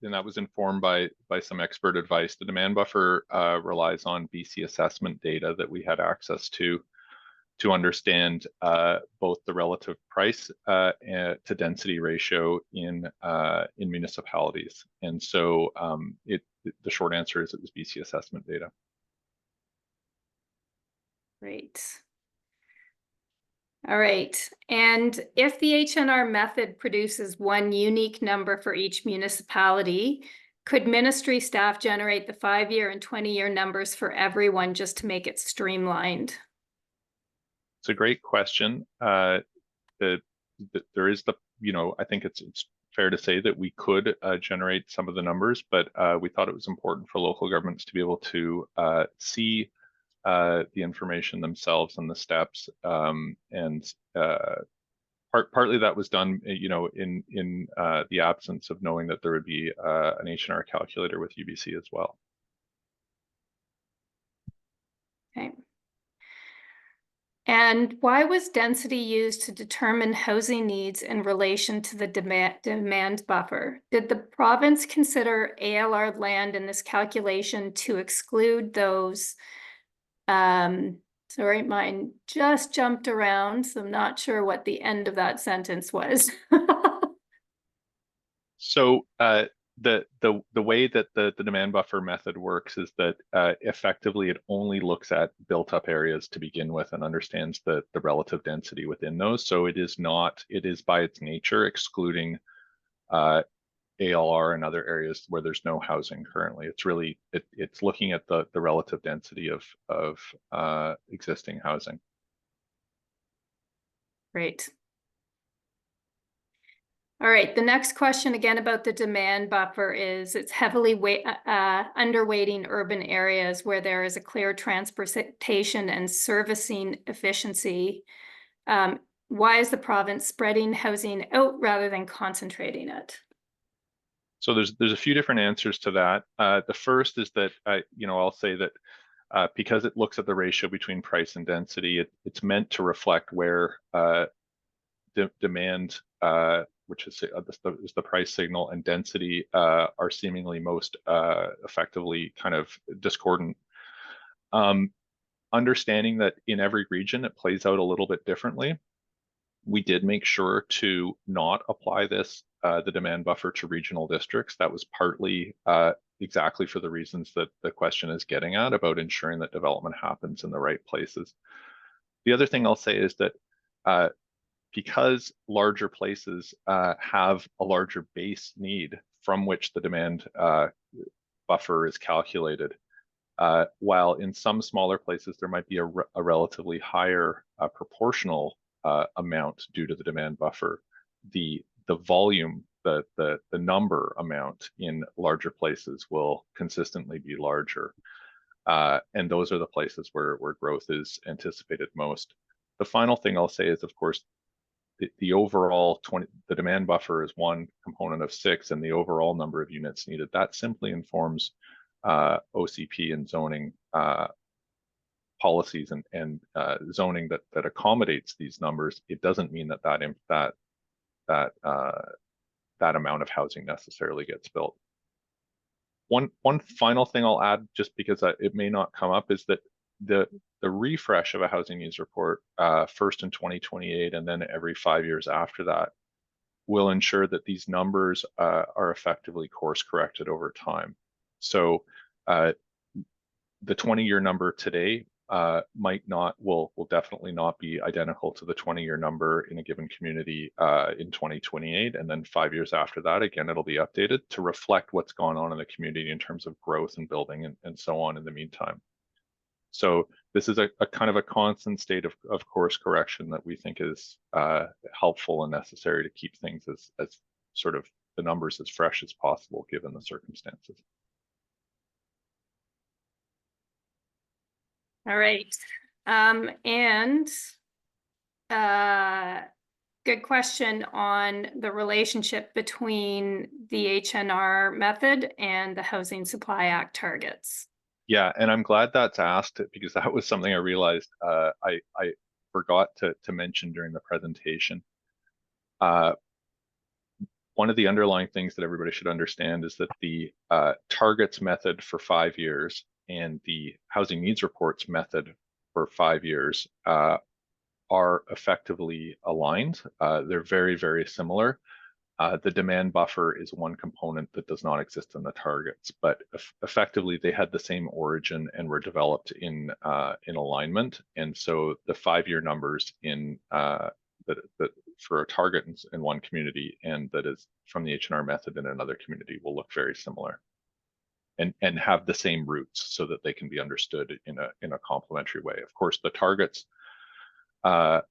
and that was informed by some expert advice. The demand buffer relies on BC assessment data that we had access to understand both the relative price to density ratio in municipalities. And so the short answer is it was BC assessment data. Great. All right. And if the HNR method produces one unique number for each municipality, could ministry staff generate the 5-year and 20-year numbers for everyone just to make it streamlined? It's a great question. There is I think it's fair to say that we could generate some of the numbers, but we thought it was important for local governments to be able to see the information themselves and the steps, and partly that was done, in the absence of knowing that there would be an H&R calculator with UBC as well. Okay. And why was density used to determine housing needs in relation to the demand buffer? Did the province consider ALR land in this calculation to exclude those? Sorry, mine just jumped around, so I'm not sure what the end of that sentence was. So the way that the demand buffer method works is that effectively it only looks at built up areas to begin with and understands the relative density within those. So it is by its nature excluding ALR and other areas where there's no housing currently. It's really it's looking at the relative density of existing housing. Great. All right, the next question again about the demand buffer is it's heavily underweighting urban areas where there is a clear transportation and servicing efficiency. Why is the province spreading housing out rather than concentrating it? So there's a few different answers to that. The first is that I'll say that because it looks at the ratio between price and density, it's meant to reflect where demand, which is the price signal, and density are seemingly most effectively kind of discordant. Understanding that in every region it plays out a little bit differently, we did make sure to not apply the demand buffer to regional districts. That was partly exactly for the reasons that the question is getting at, about ensuring that development happens in the right places. The other thing I'll say is that because larger places have a larger base need from which the demand buffer is calculated, while in some smaller places there might be a relatively higher proportional amount due to the demand buffer, the volume, the number amount in larger places will consistently be larger. And those are the places where growth is anticipated most. The final thing I'll say is, of course, the overall the demand buffer is one component of 6, and the overall number of units needed, that simply informs OCP and zoning policies and zoning that accommodates these numbers. It doesn't mean that amount of housing necessarily gets built. One final thing I'll add, just because it may not come up, is that the refresh of a housing needs report, first in 2028 and then every 5 years after that, will ensure that these numbers are effectively course corrected over time. So the 20-year number today will definitely not be identical to the 20-year number in a given community in 2028, and then 5 years after that, again, it'll be updated to reflect what's gone on in the community in terms of growth and building and so on in the meantime. So this is a kind of a constant state of course correction that we think is helpful and necessary to keep things as sort of the numbers as fresh as possible given the circumstances. All right. Good question on the relationship between the HNR method and the Housing Supply Act targets. Yeah, and I'm glad that's asked, because that was something I realized I forgot to mention during the presentation. one of the underlying things that everybody should understand is that the targets method for 5 years and the housing needs reports method for 5 years are effectively aligned. They're very, very similar. The demand buffer is one component that does not exist in the targets, but effectively they had the same origin and were developed in alignment. And so the 5-year numbers in that for a target in one community and that is from the H&R method in another community will look very similar and have the same roots so that they can be understood in a complementary way. Of course, the targets, the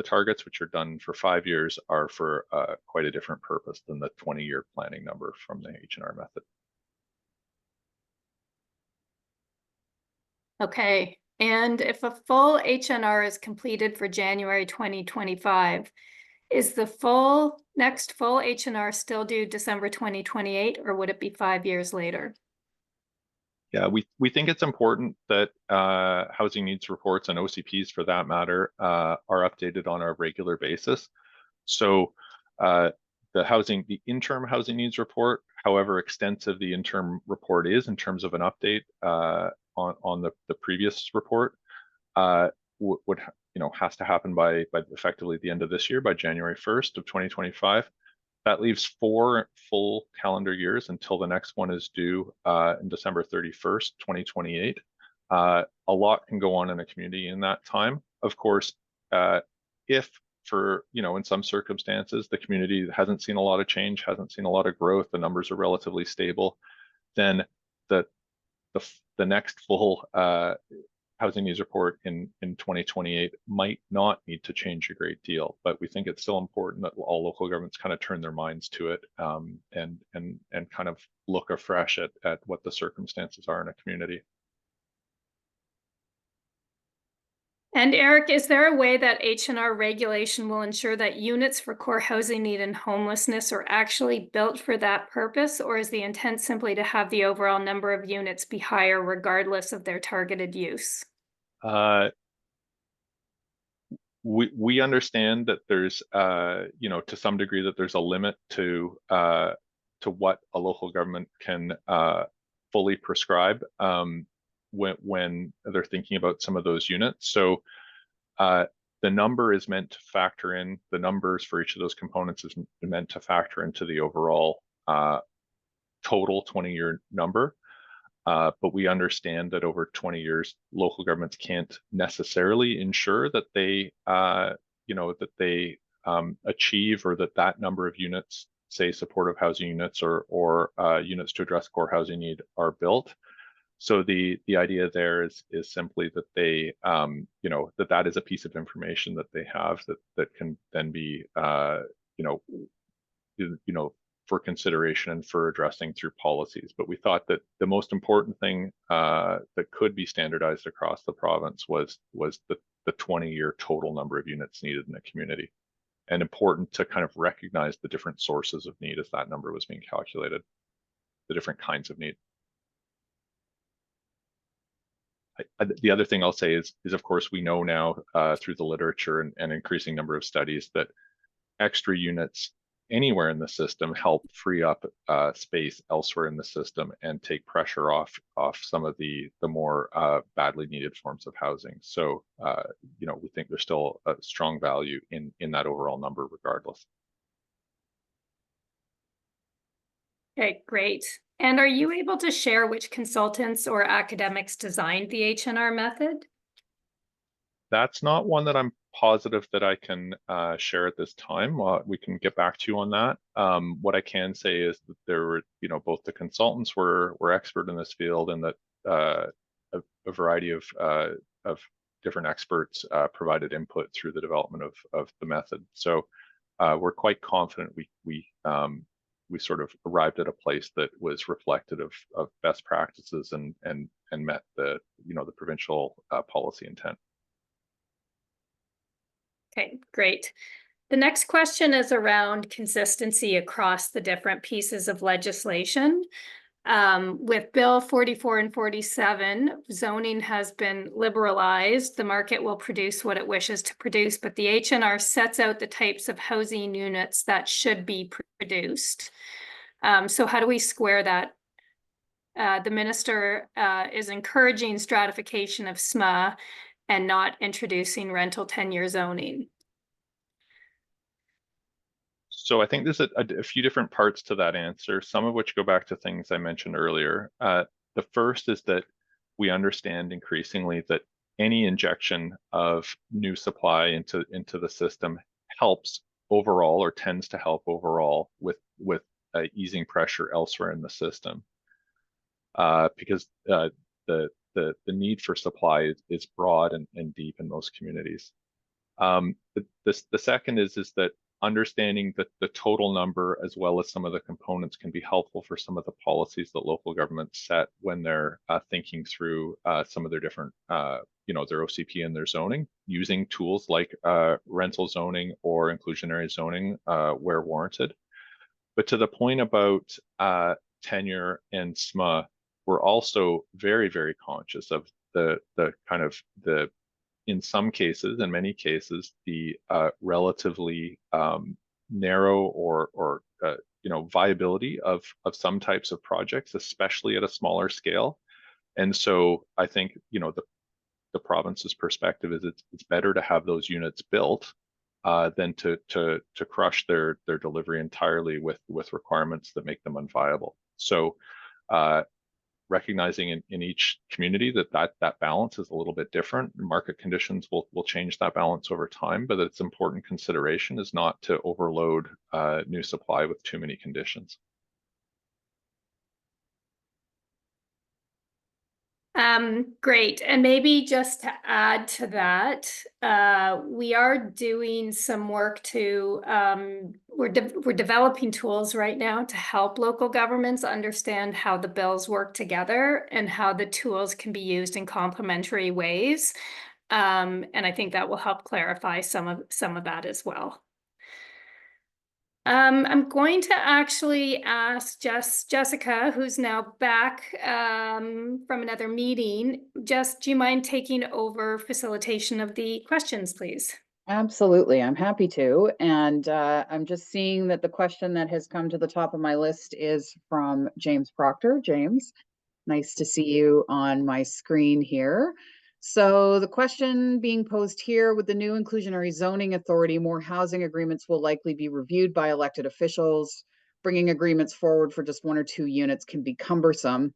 targets which are done for 5 years are for quite a different purpose than the 20-year planning number from the H&R method. Okay, and if a full H&R is completed for January 2025, is the next full H&R still due December 2028, or would it be 5 years later? Yeah, we think it's important that housing needs reports and OCPs for that matter are updated on a regular basis. So the interim housing needs report, however extensive the interim report is in terms of an update on the previous report, would has to happen by effectively the end of this year, by January 1st of 2025. That leaves 4 full calendar years until the next one is due in December 31st, 2028. A lot can go on in a community in that time. Of course, if for, in some circumstances, the community hasn't seen a lot of change, hasn't seen a lot of growth, the numbers are relatively stable, then the next full housing needs report in 2028 might not need to change a great deal, but we think it's still important that all local governments kind of turn their minds to it and kind of look afresh at what the circumstances are in a community. And Eric, is there a way that H&R regulation will ensure that units for core housing need and homelessness are actually built for that purpose, or is the intent simply to have the overall number of units be higher regardless of their targeted use? We understand that there's, to some degree that there's a limit to what a local government can fully prescribe when they're thinking about some of those units. So the number is meant to factor in, the numbers for each of those components is meant to factor into the overall total 20-year number. But we understand that over 20 years, local governments can't necessarily ensure that they, achieve or that number of units, say supportive housing units or units to address core housing need, are built. So the idea there is simply that they, that is a piece of information that they have that can then be, for consideration and for addressing through policies. But we thought that the most important thing that could be standardized across the province was the 20-year total number of units needed in a community, and important to kind of recognize the different sources of need as that number was being calculated, the different kinds of need. The other thing I'll say is of course, we know now through the literature and increasing number of studies that extra units anywhere in the system help free up space elsewhere in the system and take pressure off some of the more badly needed forms of housing. So, we think there's still a strong value in that overall number regardless. Okay, great. And are you able to share which consultants or academics designed the H&R method? That's not one that I'm positive that I can share at this time. We can get back to you on that. What I can say is that there were, both the consultants were expert in this field, and that a variety of different experts provided input through the development of the method. So we're quite confident we sort of arrived at a place that was reflective of best practices and met the the provincial policy intent. Okay, great. The next question is around consistency across the different pieces of legislation. With Bill 44 and 47, zoning has been liberalized. The market will produce what it wishes to produce, but the H&R sets out the types of housing units that should be produced. So how do we square that? The minister is encouraging stratification of SMA and not introducing rental tenure zoning. So I think there's a few different parts to that answer, some of which go back to things I mentioned earlier. The first is that we understand increasingly that any injection of new supply into the system helps overall, or tends to help overall, with easing pressure elsewhere in the system, because the need for supply is broad and deep in most communities. The second is that understanding that the total number, as well as some of the components, can be helpful for some of the policies that local governments set when they're thinking through some of their different, their OCP and their zoning, using tools like rental zoning or inclusionary zoning where warranted. But to the point about tenure and SMA, we're also very, very conscious of the kind of in some cases, in many cases, the relatively narrow or viability of some types of projects, especially at a smaller scale. And so I think the province's perspective is it's better to have those units built than to crush their delivery entirely with requirements that make them unviable. So recognizing in each community that balance is a little bit different. Market conditions will change that balance over time, but it's important consideration is not to overload new supply with too many conditions. Great. And maybe just to add to that, we are doing some work to, we're developing tools right now to help local governments understand how the bills work together and how the tools can be used in complementary ways. And I think that will help clarify some of that as well. I'm going to actually ask Jessica, who's now back from another meeting. Jess, do you mind taking over facilitation of the questions, please? Absolutely, I'm happy to. And I'm just seeing that the question that has come to the top of my list is from James Proctor. James, nice to see you on my screen here. So the question being posed here, with the new inclusionary zoning authority, more housing agreements will likely be reviewed by elected officials. Bringing agreements forward for just 1 or 2 units can be cumbersome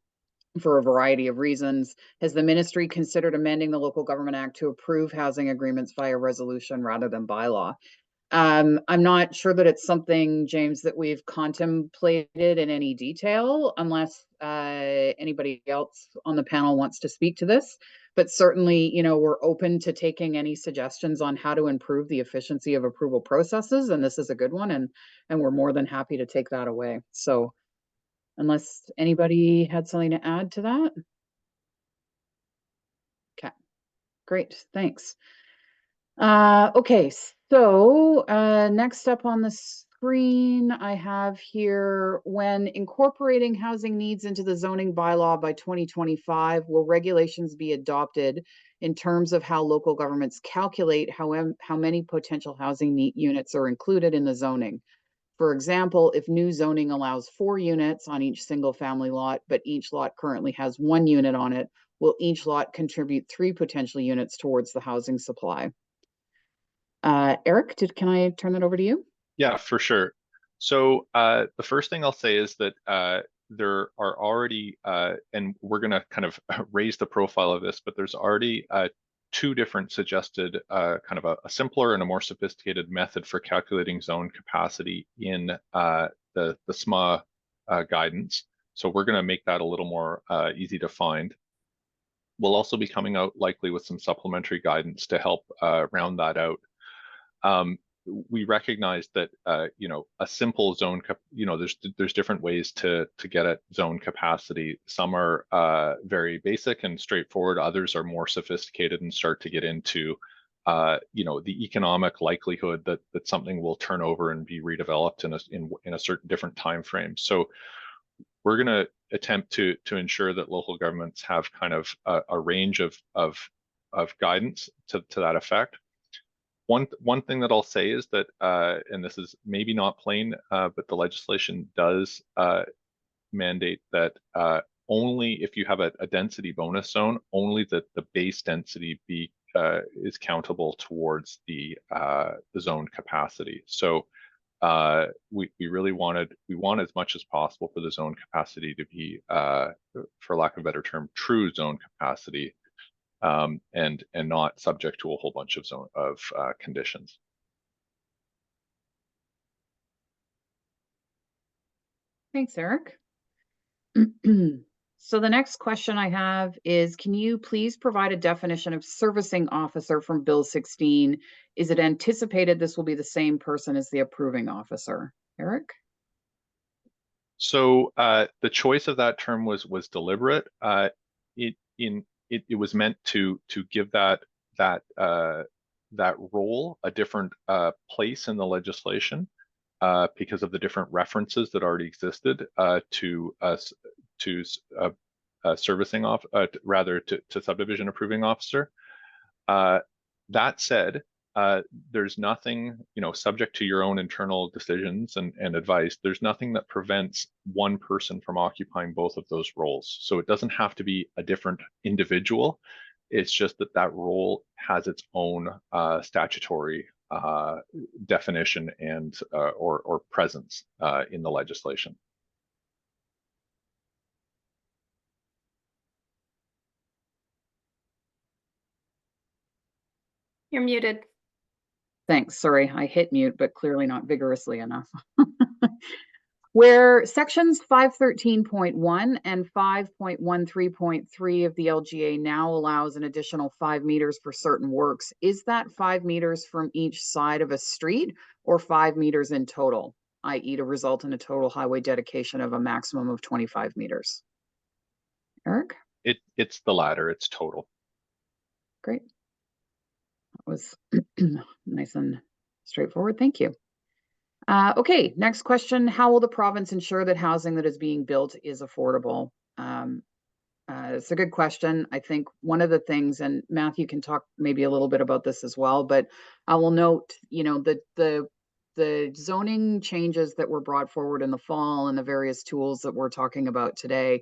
for a variety of reasons. Has the ministry considered amending the Local Government Act to approve housing agreements via resolution rather than bylaw? I'm not sure that it's something, James, that we've contemplated in any detail, unless anybody else on the panel wants to speak to this. But certainly, we're open to taking any suggestions on how to improve the efficiency of approval processes, and this is a good one, and we're more than happy to take that away. So unless anybody had something to add to that. Okay, great, thanks. Okay, so next up on the screen, I have here, when incorporating housing needs into the zoning bylaw by 2025, will regulations be adopted in terms of how local governments calculate how many potential housing units are included in the zoning? For example, if new zoning allows 4 units on each single family lot, but each lot currently has 1 unit on it, will each lot contribute 3 potential units towards the housing supply? Eric, can I turn that over to you? Yeah, for sure. So the first thing I'll say is that there are already, and we're going to kind of raise the profile of this, but there's already 2 different suggested kind of a simpler and a more sophisticated method for calculating zone capacity in the SMA guidance. So we're going to make that a little more easy to find. We'll also be coming out likely with some supplementary guidance to help round that out. We recognize that a simple zone, there's different ways to get at zone capacity. Some are very basic and straightforward. Others are more sophisticated and start to get into the economic likelihood that something will turn over and be redeveloped in a certain different time frame. So we're going to attempt to ensure that local governments have kind of a range of guidance to that effect. One thing that I'll say is that, and this is maybe not plain, but the legislation does mandate that only if you have a density bonus zone, only that the base density is countable towards the zone capacity. So we really want as much as possible for the zone capacity to be, for lack of a better term, true zone capacity, and not subject to a whole bunch of conditions. Thanks, Eric. So the next question I have is, can you please provide a definition of servicing officer from Bill 16? Is it anticipated this will be the same person as the approving officer? Eric? So the choice of that term was deliberate. It was meant to give that role a different place in the legislation because of the different references that already existed to servicing off, rather to subdivision approving officer. That said, there's nothing, subject to your own internal decisions and advice, there's nothing that prevents one person from occupying both of those roles. So it doesn't have to be a different individual. It's just that role has its own statutory definition and or presence in the legislation. You're muted. Thanks. Sorry, I hit mute, but clearly not vigorously enough. Where sections 513.1 and 5.13.3 of the LGA now allows an additional 5 meters for certain works, is that 5 meters from each side of a street or 5 meters in total, i.e. to result in a total highway dedication of a maximum of 25 meters? Eric? It's the latter, it's total. Great. That was nice and straightforward. Thank you. Okay, next question. How will the province ensure that housing that is being built is affordable? It's a good question. I think one of the things, and Matthew can talk maybe a little bit about this as well, but I will note, the zoning changes that were brought forward in the fall and the various tools that we're talking about today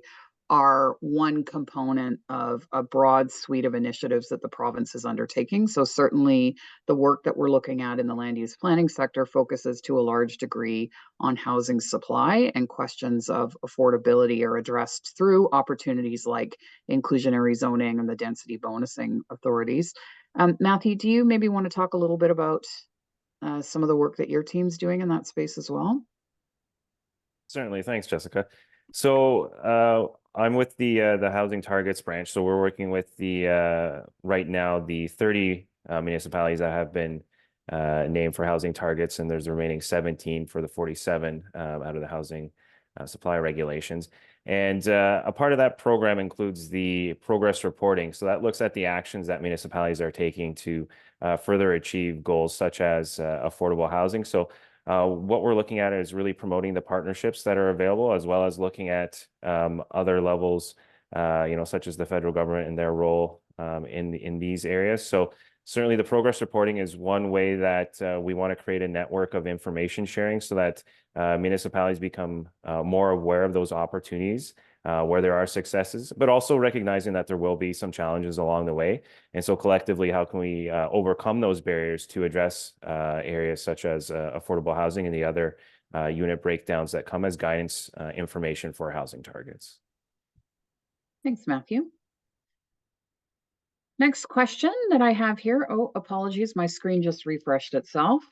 are one component of a broad suite of initiatives that the province is undertaking. So certainly the work that we're looking at in the land use planning sector focuses to a large degree on housing supply, and questions of affordability are addressed through opportunities like inclusionary zoning and the density bonusing authorities. Matthew, do you maybe want to talk a little bit about some of the work that your team's doing in that space as well? Certainly. Thanks, Jessica. So I'm with the housing targets branch. So we're working with right now the 30 municipalities that have been named for housing targets, and there's the remaining 17 for the 47 out of the housing supply regulations. And a part of that program includes the progress reporting. So that looks at the actions that municipalities are taking to further achieve goals such as affordable housing. So what we're looking at is really promoting the partnerships that are available, as well as looking at other levels, such as the federal government and their role in these areas. So certainly the progress reporting is one way that we want to create a network of information sharing so that municipalities become more aware of those opportunities where there are successes, but also recognizing that there will be some challenges along the way. And so collectively, how can we overcome those barriers to address areas such as affordable housing and the other unit breakdowns that come as guidance information for housing targets? Thanks, Matthew. Next question that I have here. Oh, apologies. My screen just refreshed itself.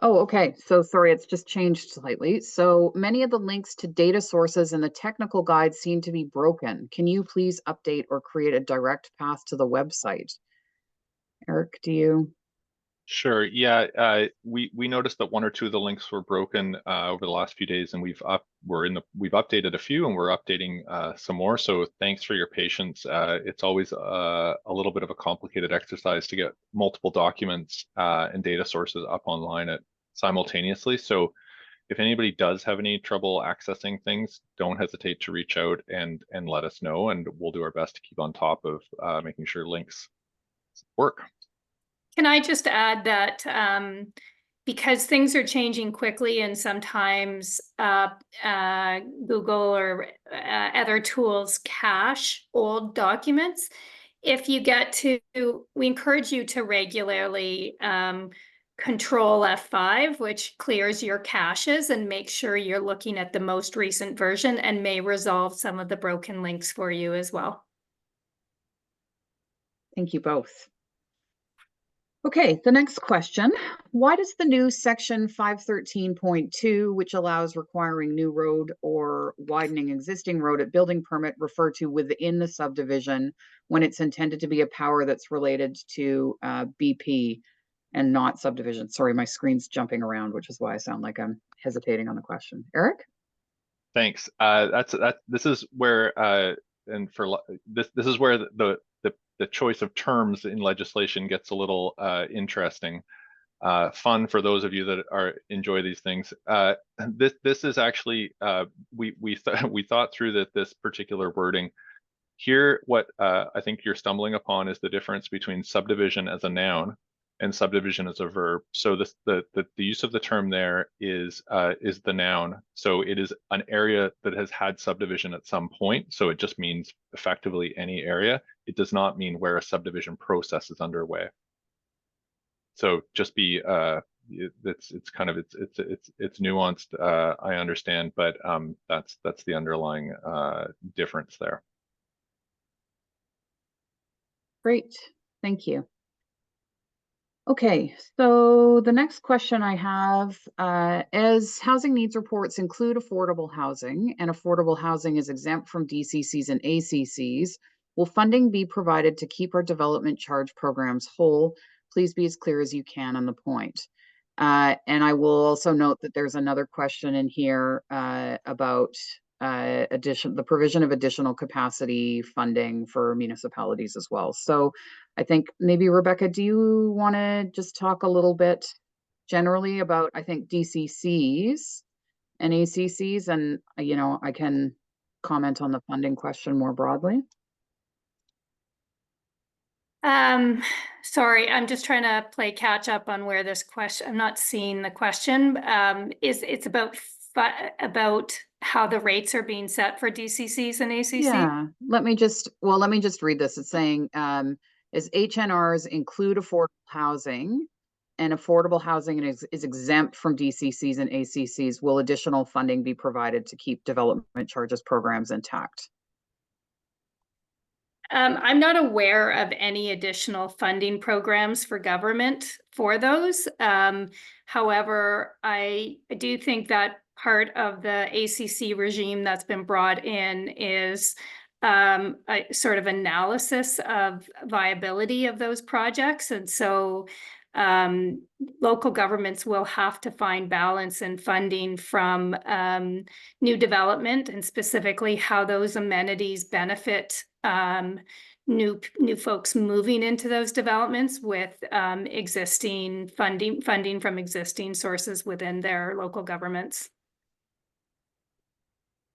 Oh, okay. So sorry, it's just changed slightly. So many of the links to data sources in the technical guide seem to be broken. Can you please update or create a direct path to the website? Eric, do you? Sure. Yeah, we noticed that one or two of the links were broken over the last few days, and we've updated a few, and we're updating some more. So thanks for your patience. It's always a little bit of a complicated exercise to get multiple documents and data sources up online simultaneously. So if anybody does have any trouble accessing things, don't hesitate to reach out and let us know, and we'll do our best to keep on top of making sure links work. Can I just add that because things are changing quickly and sometimes Google or other tools cache old documents, if you get to, we encourage you to regularly Control F5, which clears your caches and make sure you're looking at the most recent version, and may resolve some of the broken links for you as well. Thank you both. Okay, the next question. Why does the new section 513.2, which allows requiring new road or widening existing road at building permit, refer to within the subdivision when it's intended to be a power that's related to BP and not subdivision? Sorry, my screen's jumping around, which is why I sound like I'm hesitating on the question. Eric? Thanks. This is where this is where the choice of terms in legislation gets a little interesting. Fun for those of you that enjoy these things. This is actually we thought through this particular wording. Here, what I think you're stumbling upon is the difference between subdivision as a noun and subdivision as a verb. So the use of the term there is the noun. So it is an area that has had subdivision at some point. So it just means effectively any area. It does not mean where a subdivision process is underway. So just be it's kind of it's nuanced. I understand, but that's the underlying difference there. Great, thank you. Okay, so the next question I have, as housing needs reports include affordable housing, and affordable housing is exempt from DCCs and ACCs, will funding be provided to keep our development charge programs whole? Please be as clear as you can on the point. And I will also note that there's another question in here about the provision of additional capacity funding for municipalities as well. So I think maybe Rebecca, do you want to just talk a little bit generally about, I think, DCCs and ACCs, and you know, I can comment on the funding question more broadly. Sorry, I'm just trying to play catch up on where this question, I'm not seeing the question. It's about how the rates are being set for DCCs and ACCs? Yeah, let me just read this. It's saying, as HNRs include affordable housing, and affordable housing is exempt from DCCs and ACCs, will additional funding be provided to keep development charges programs intact? I'm not aware of any additional funding programs for government for those. However, I do think that part of the ACC regime that's been brought in is a sort of analysis of viability of those projects. And so local governments will have to find balance in funding from new development, and specifically how those amenities benefit new folks moving into those developments with existing funding from existing sources within their local governments.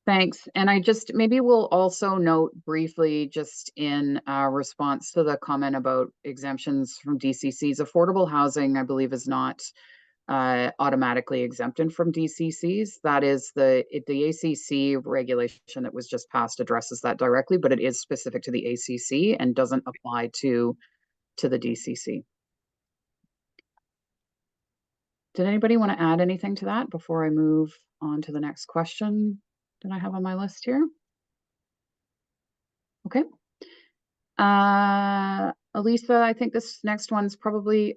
Thanks. And I just, maybe we'll also note briefly, just in response to the comment about exemptions from DCCs, affordable housing, I believe, is not automatically exempted from DCCs. That is the ACC regulation that was just passed addresses that directly, but it is specific to the ACC and doesn't apply to the DCC. Did anybody want to add anything to that before I move on to the next question that I have on my list here? Okay. Elisa, I think this next one's probably,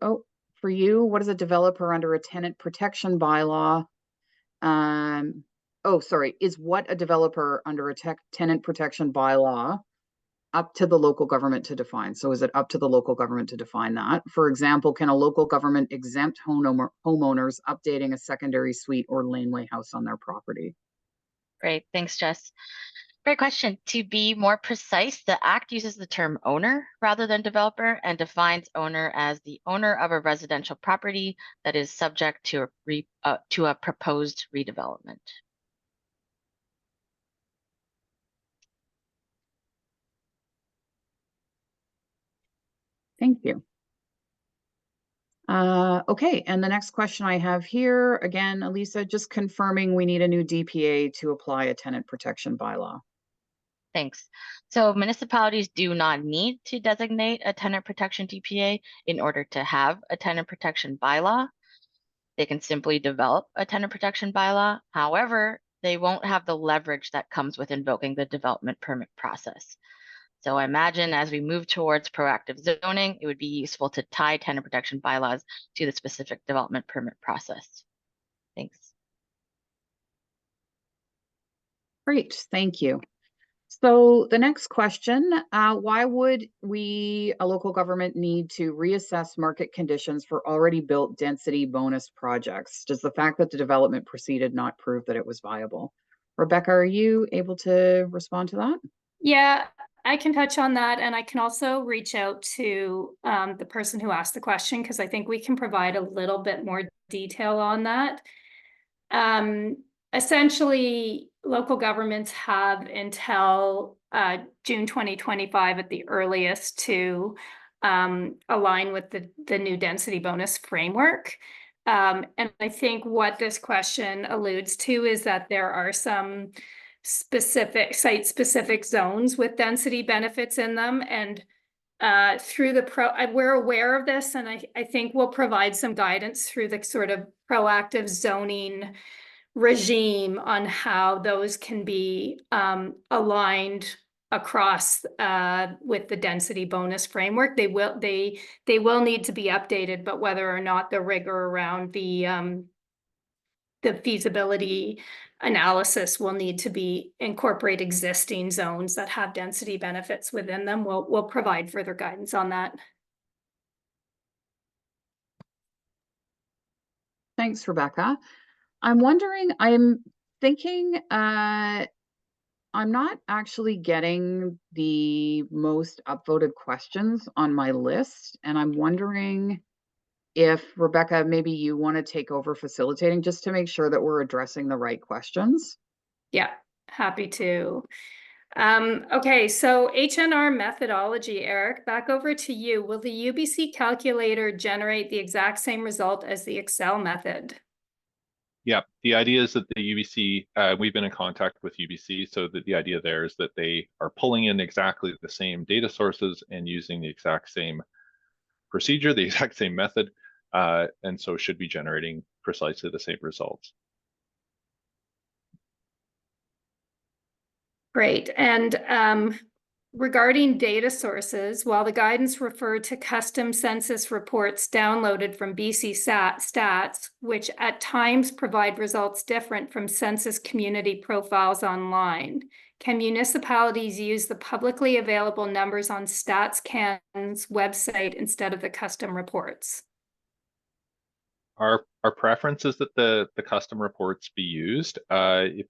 for you. What is a developer under a tenant protection bylaw? Is what a developer under a tenant protection bylaw up to the local government to define? So is it up to the local government to define that? For example, can a local government exempt homeowners updating a secondary suite or laneway house on their property? Great, thanks, Jess. Great question. To be more precise, the Act uses the term owner rather than developer and defines owner as the owner of a residential property that is subject to a proposed redevelopment. Thank you. Okay, and the next question I have here, again, Elisa, just confirming we need a new DPA to apply a tenant protection bylaw. Thanks. So municipalities do not need to designate a tenant protection DPA in order to have a tenant protection bylaw. They can simply develop a tenant protection bylaw. However, they won't have the leverage that comes with invoking the development permit process. So I imagine as we move towards proactive zoning, it would be useful to tie tenant protection bylaws to the specific development permit process. Thanks. Great, thank you. So the next question, why would we, a local government, need to reassess market conditions for already built density bonus projects? Does the fact that the development proceeded not prove that it was viable? Rebecca, are you able to respond to that? Yeah, I can touch on that, and I can also reach out to the person who asked the question, because I think we can provide a little bit more detail on that. Essentially, local governments have until June 2025 at the earliest to align with the new density bonus framework. And I think what this question alludes to is that there are some specific site-specific zones with density benefits in them, and through the we're aware of this, and I think we'll provide some guidance through the sort of proactive zoning regime on how those can be aligned across with the density bonus framework. They will need to be updated, but whether or not the rigor around the feasibility analysis will need to be incorporate existing zones that have density benefits within them. We'll provide further guidance on that. Thanks, Rebecca. I'm wondering, I'm thinking, I'm not actually getting the most upvoted questions on my list, and I'm wondering if, Rebecca, maybe you want to take over facilitating just to make sure that we're addressing the right questions. Yeah, happy to. Okay, so HNR methodology, Eric, back over to you. Will the UBC calculator generate the exact same result as the Excel method? Yeah, the idea is that the UBC, we've been in contact with UBC, so that the idea there is that they are pulling in exactly the same data sources and using the exact same procedure, the exact same method, and so should be generating precisely the same results. Great. And regarding data sources, while the guidance referred to custom census reports downloaded from BC Stats, which at times provide results different from census community profiles online, can municipalities use the publicly available numbers on StatsCan's website instead of the custom reports? Our preference is that the custom reports be used. The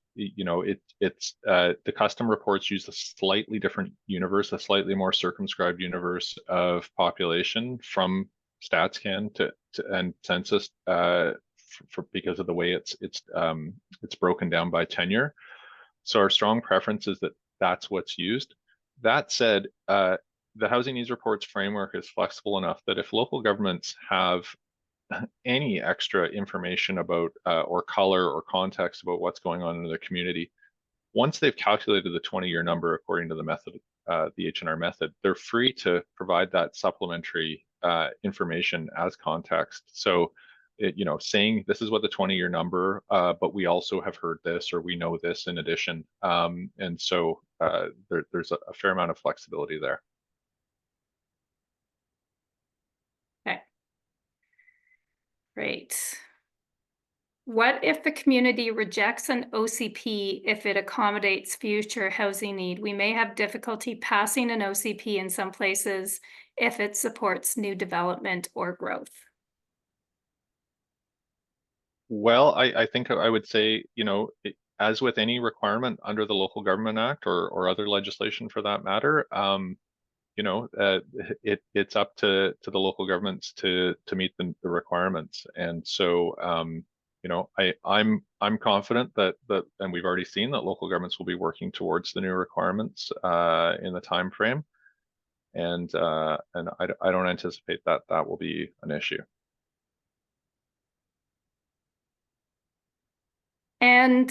custom reports use a slightly different universe, a slightly more circumscribed universe of population from StatsCan and census because of the way it's broken down by tenure. So our strong preference is that that's what's used. That said, the Housing Needs Reports framework is flexible enough that if local governments have any extra information about or color or context about what's going on in the community, once they've calculated the 20-year number according to the method, the HNR method, they're free to provide that supplementary information as context. So, saying this is what the 20-year number, but we also have heard this or we know this in addition, and so there's a fair amount of flexibility there. Great. What if the community rejects an OCP if it accommodates future housing need? We may have difficulty passing an OCP in some places if it supports new development or growth. Well, I think I would say, as with any requirement under the Local Government Act or other legislation for that matter, you know, it's up to the local governments to meet the requirements. And so, you know, I'm confident that and we've already seen that local governments will be working towards the new requirements in the time frame. And I don't anticipate that will be an issue. And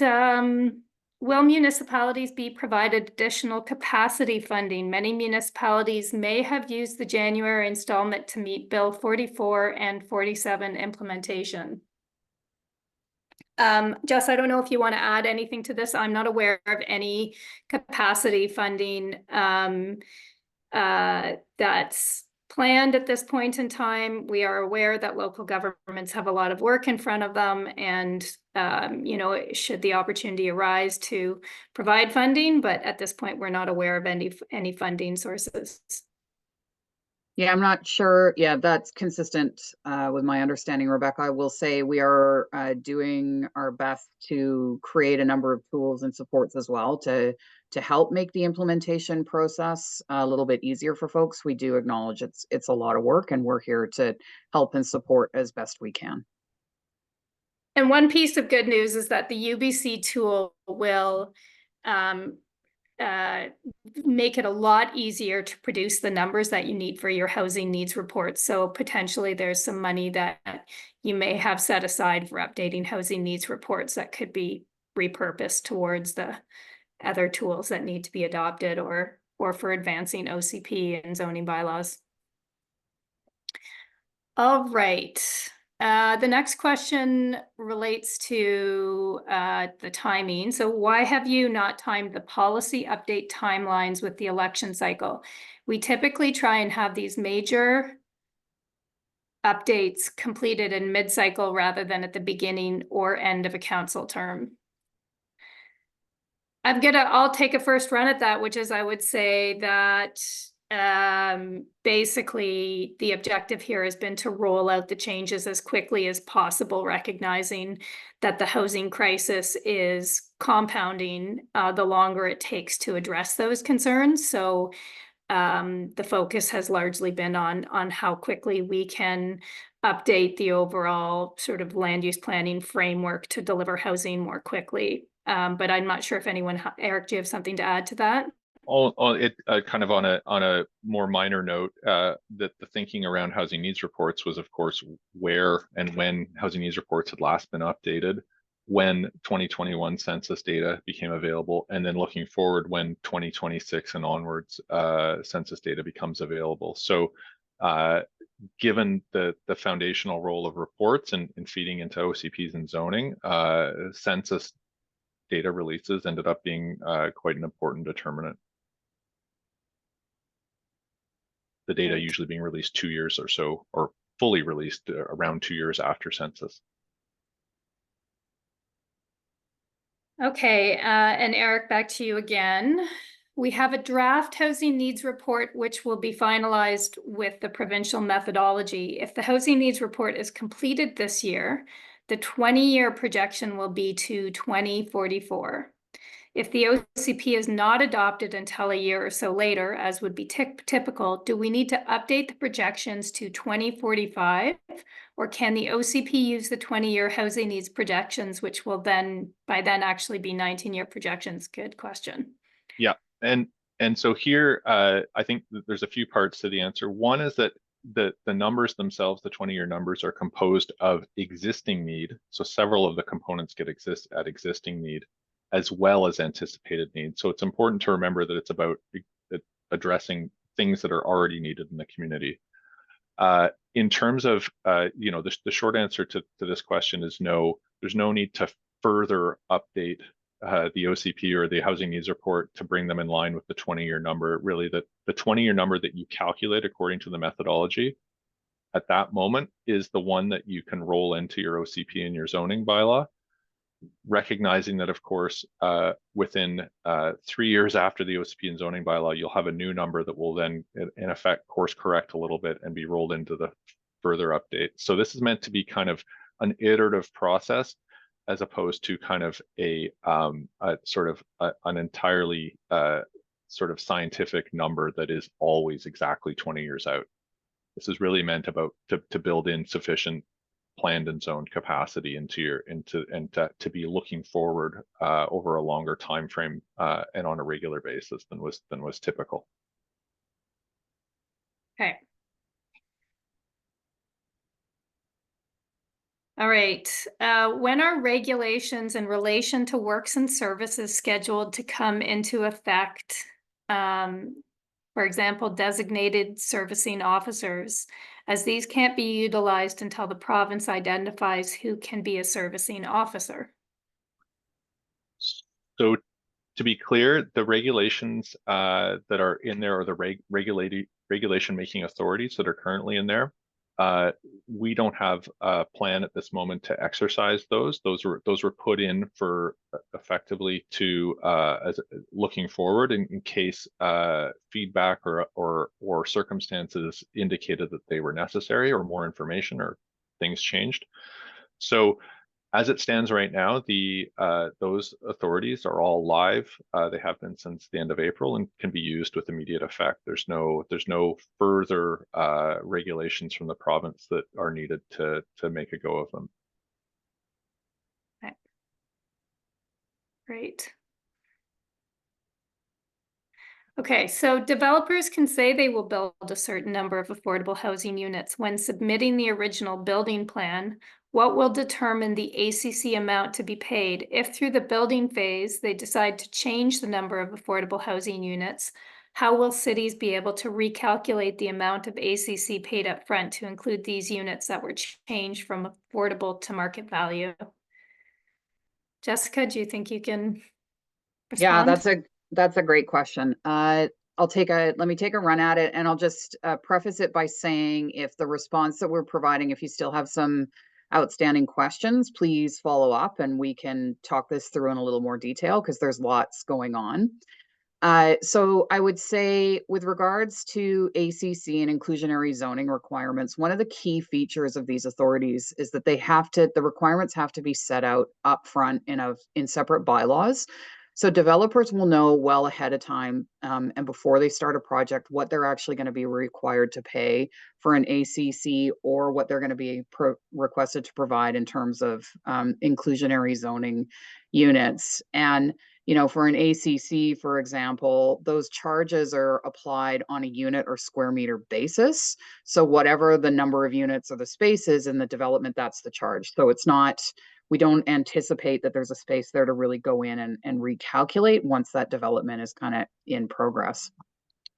will municipalities be provided additional capacity funding? Many municipalities may have used the January installment to meet Bill 44 and 47 implementation. Jess, I don't know if you want to add anything to this. I'm not aware of any capacity funding that's planned at this point in time. We are aware that local governments have a lot of work in front of them, and you know, should the opportunity arise to provide funding, but at this point, we're not aware of any funding sources. Yeah, I'm not sure. Yeah, that's consistent with my understanding, Rebecca. I will say we are doing our best to create a number of tools and supports as well to help make the implementation process a little bit easier for folks. We do acknowledge it's a lot of work, and we're here to help and support as best we can. And one piece of good news is that the UBC tool will make it a lot easier to produce the numbers that you need for your housing needs report. So potentially there's some money that you may have set aside for updating housing needs reports that could be repurposed towards the other tools that need to be adopted or for advancing OCP and zoning bylaws. All right. The next question relates to the timing. So why have you not timed the policy update timelines with the election cycle? We typically try and have these major updates completed in mid-cycle rather than at the beginning or end of a council term. I'll take a first run at that, which is I would say that basically the objective here has been to roll out the changes as quickly as possible, recognizing that the housing crisis is compounding the longer it takes to address those concerns. So the focus has largely been on how quickly we can update the overall sort of land use planning framework to deliver housing more quickly. But I'm not sure if anyone, Eric, do you have something to add to that? Kind of on a more minor note, that the thinking around housing needs reports was, of course, where and when housing needs reports had last been updated, when 2021 census data became available, and then looking forward when 2026 and onwards census data becomes available. So given the foundational role of reports and feeding into OCPs and zoning, census data releases ended up being quite an important determinant. The data usually being released 2 years or so, or fully released around 2 years after census. Okay, and Eric, back to you again. We have a draft housing needs report, which will be finalized with the provincial methodology. If the housing needs report is completed this year, the 20-year projection will be to 2044. If the OCP is not adopted until a year or so later, as would be typical, do we need to update the projections to 2045? Or can the OCP use the 20-year housing needs projections, which will then, by then, actually be 19-year projections? Good question. Yeah, and so here, I think that there's a few parts to the answer. One is that the numbers themselves, the 20-year numbers, are composed of existing need. So several of the components exist at existing need, as well as anticipated needs. So it's important to remember that it's about addressing things that are already needed in the community. In terms of, you know, the short answer to this question is no, there's no need to further update the OCP or the housing needs report to bring them in line with the 20-year number. Really, the 20-year number that you calculate according to the methodology at that moment is the one that you can roll into your OCP and your zoning bylaw, recognizing that, of course, within 3 years after the OCP and zoning bylaw, you'll have a new number that will then, in effect, course correct a little bit and be rolled into the further update. So this is meant to be kind of an iterative process as opposed to kind of a sort of an entirely sort of scientific number that is always exactly 20 years out. This is really meant about to build in sufficient planned and zoned capacity into to be looking forward over a longer time frame and on a regular basis than was typical. Okay. All right. When are regulations in relation to works and services scheduled to come into effect? For example, designated servicing officers, as these can't be utilized until the province identifies who can be a servicing officer. So to be clear, the regulations that are in there, or the regulation making authorities that are currently in there, we don't have a plan at this moment to exercise those. Those were put in for effectively to as looking forward in case feedback or circumstances indicated that they were necessary, or more information or things changed. So as it stands right now, those authorities are all live. They have been since the end of April and can be used with immediate effect. There's no further regulations from the province that are needed to make a go of them. Okay. Great. Okay, so developers can say they will build a certain number of affordable housing units when submitting the original building plan. What will determine the ACC amount to be paid? If through the building phase, they decide to change the number of affordable housing units, how will cities be able to recalculate the amount of ACC paid up front to include these units that were changed from affordable to market value? Jessica, do you think you can respond? Yeah, that's a great question. Let me take a run at it, and I'll just preface it by saying, if the response that we're providing, if you still have some outstanding questions, please follow up and we can talk this through in a little more detail, because there's lots going on. So I would say, with regards to ACC and inclusionary zoning requirements, one of the key features of these authorities is that the requirements have to be set out upfront in separate bylaws. So developers will know well ahead of time and before they start a project what they're actually going to be required to pay for an ACC, or what they're going to be requested to provide in terms of inclusionary zoning units. And for an ACC, for example, those charges are applied on a unit or square meter basis. So whatever the number of units or the spaces in the development, that's the charge. So we don't anticipate that there's a space there to really go in and recalculate once that development is kind of in progress.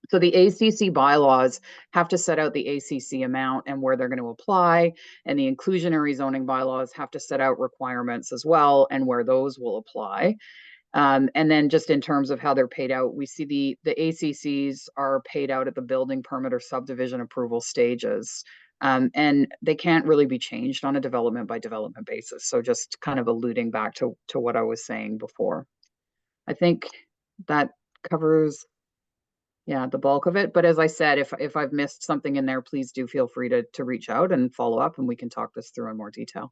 So the ACC bylaws have to set out the ACC amount and where they're going to apply, and the inclusionary zoning bylaws have to set out requirements as well and where those will apply. And then just in terms of how they're paid out, we see the ACCs are paid out at the building permit or subdivision approval stages. And they can't really be changed on a development by development basis. So just kind of alluding back to what I was saying before. I think that covers, the bulk of it. But as I said, if I've missed something in there, please do feel free to reach out and follow up, and we can talk this through in more detail.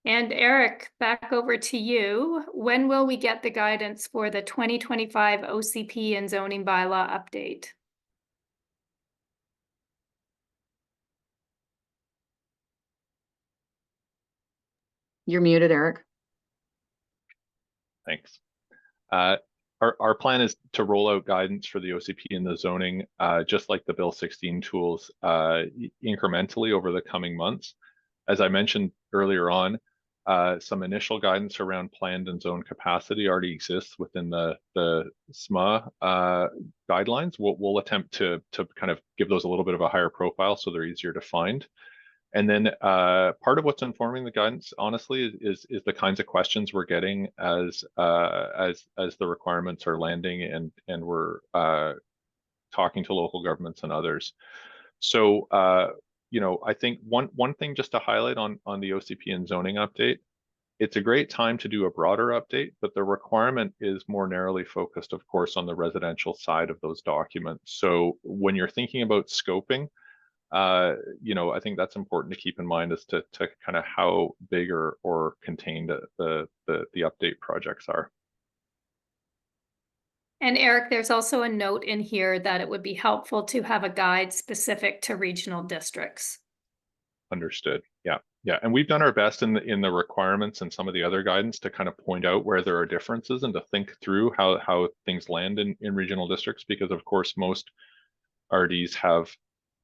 And Eric, back over to you. When will we get the guidance for the 2025 OCP and zoning bylaw update? You're muted, Eric. Thanks. Our plan is to roll out guidance for the OCP and the zoning, just like the Bill 16 tools, incrementally over the coming months. As I mentioned earlier on, some initial guidance around planned and zoned capacity already exists within the SMA guidelines. We'll attempt to kind of give those a little bit of a higher profile so they're easier to find. And then part of what's informing the guidance, honestly, is the kinds of questions we're getting as the requirements are landing and we're talking to local governments and others. So I think one thing just to highlight on the OCP and zoning update, it's a great time to do a broader update, but the requirement is more narrowly focused, of course, on the residential side of those documents. So when you're thinking about scoping, you know, I think that's important to keep in mind as to kind of how big or contained the update projects are. And Eric, there's also a note in here that it would be helpful to have a guide specific to regional districts. Understood. Yeah. Yeah. And we've done our best in the requirements and some of the other guidance to kind of point out where there are differences and to think through how things land in regional districts, because of course most RDs have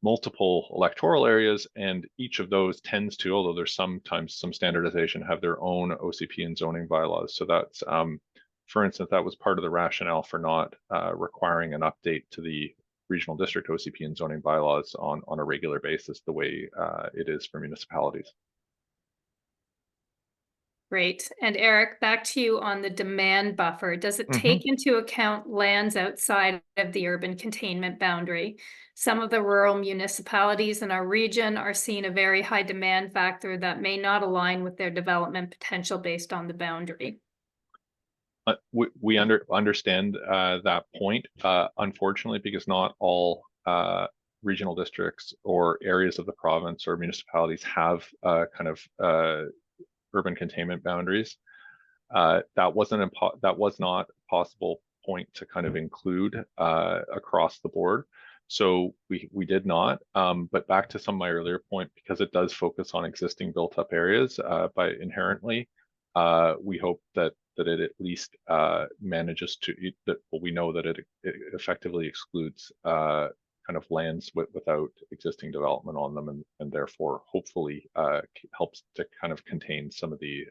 multiple electoral areas, and each of those tends to, although there's sometimes some standardization, have their own OCP and zoning bylaws. So that's, for instance, that was part of the rationale for not requiring an update to the regional district OCP and zoning bylaws on a regular basis, the way it is for municipalities. Great. And Eric, back to you on the demand buffer. Does it take into account lands outside of the urban containment boundary? Some of the rural municipalities in our region are seeing a very high demand factor that may not align with their development potential based on the boundary. We understand that point, unfortunately, because not all regional districts or areas of the province or municipalities have kind of urban containment boundaries. That was not a possible point to kind of include across the board. So we did not, but back to some of my earlier point, because it does focus on existing built up areas by inherently, we hope that it at least manages to, we know that it effectively excludes kind of lands without existing development on them, and therefore hopefully helps to kind of contain some of the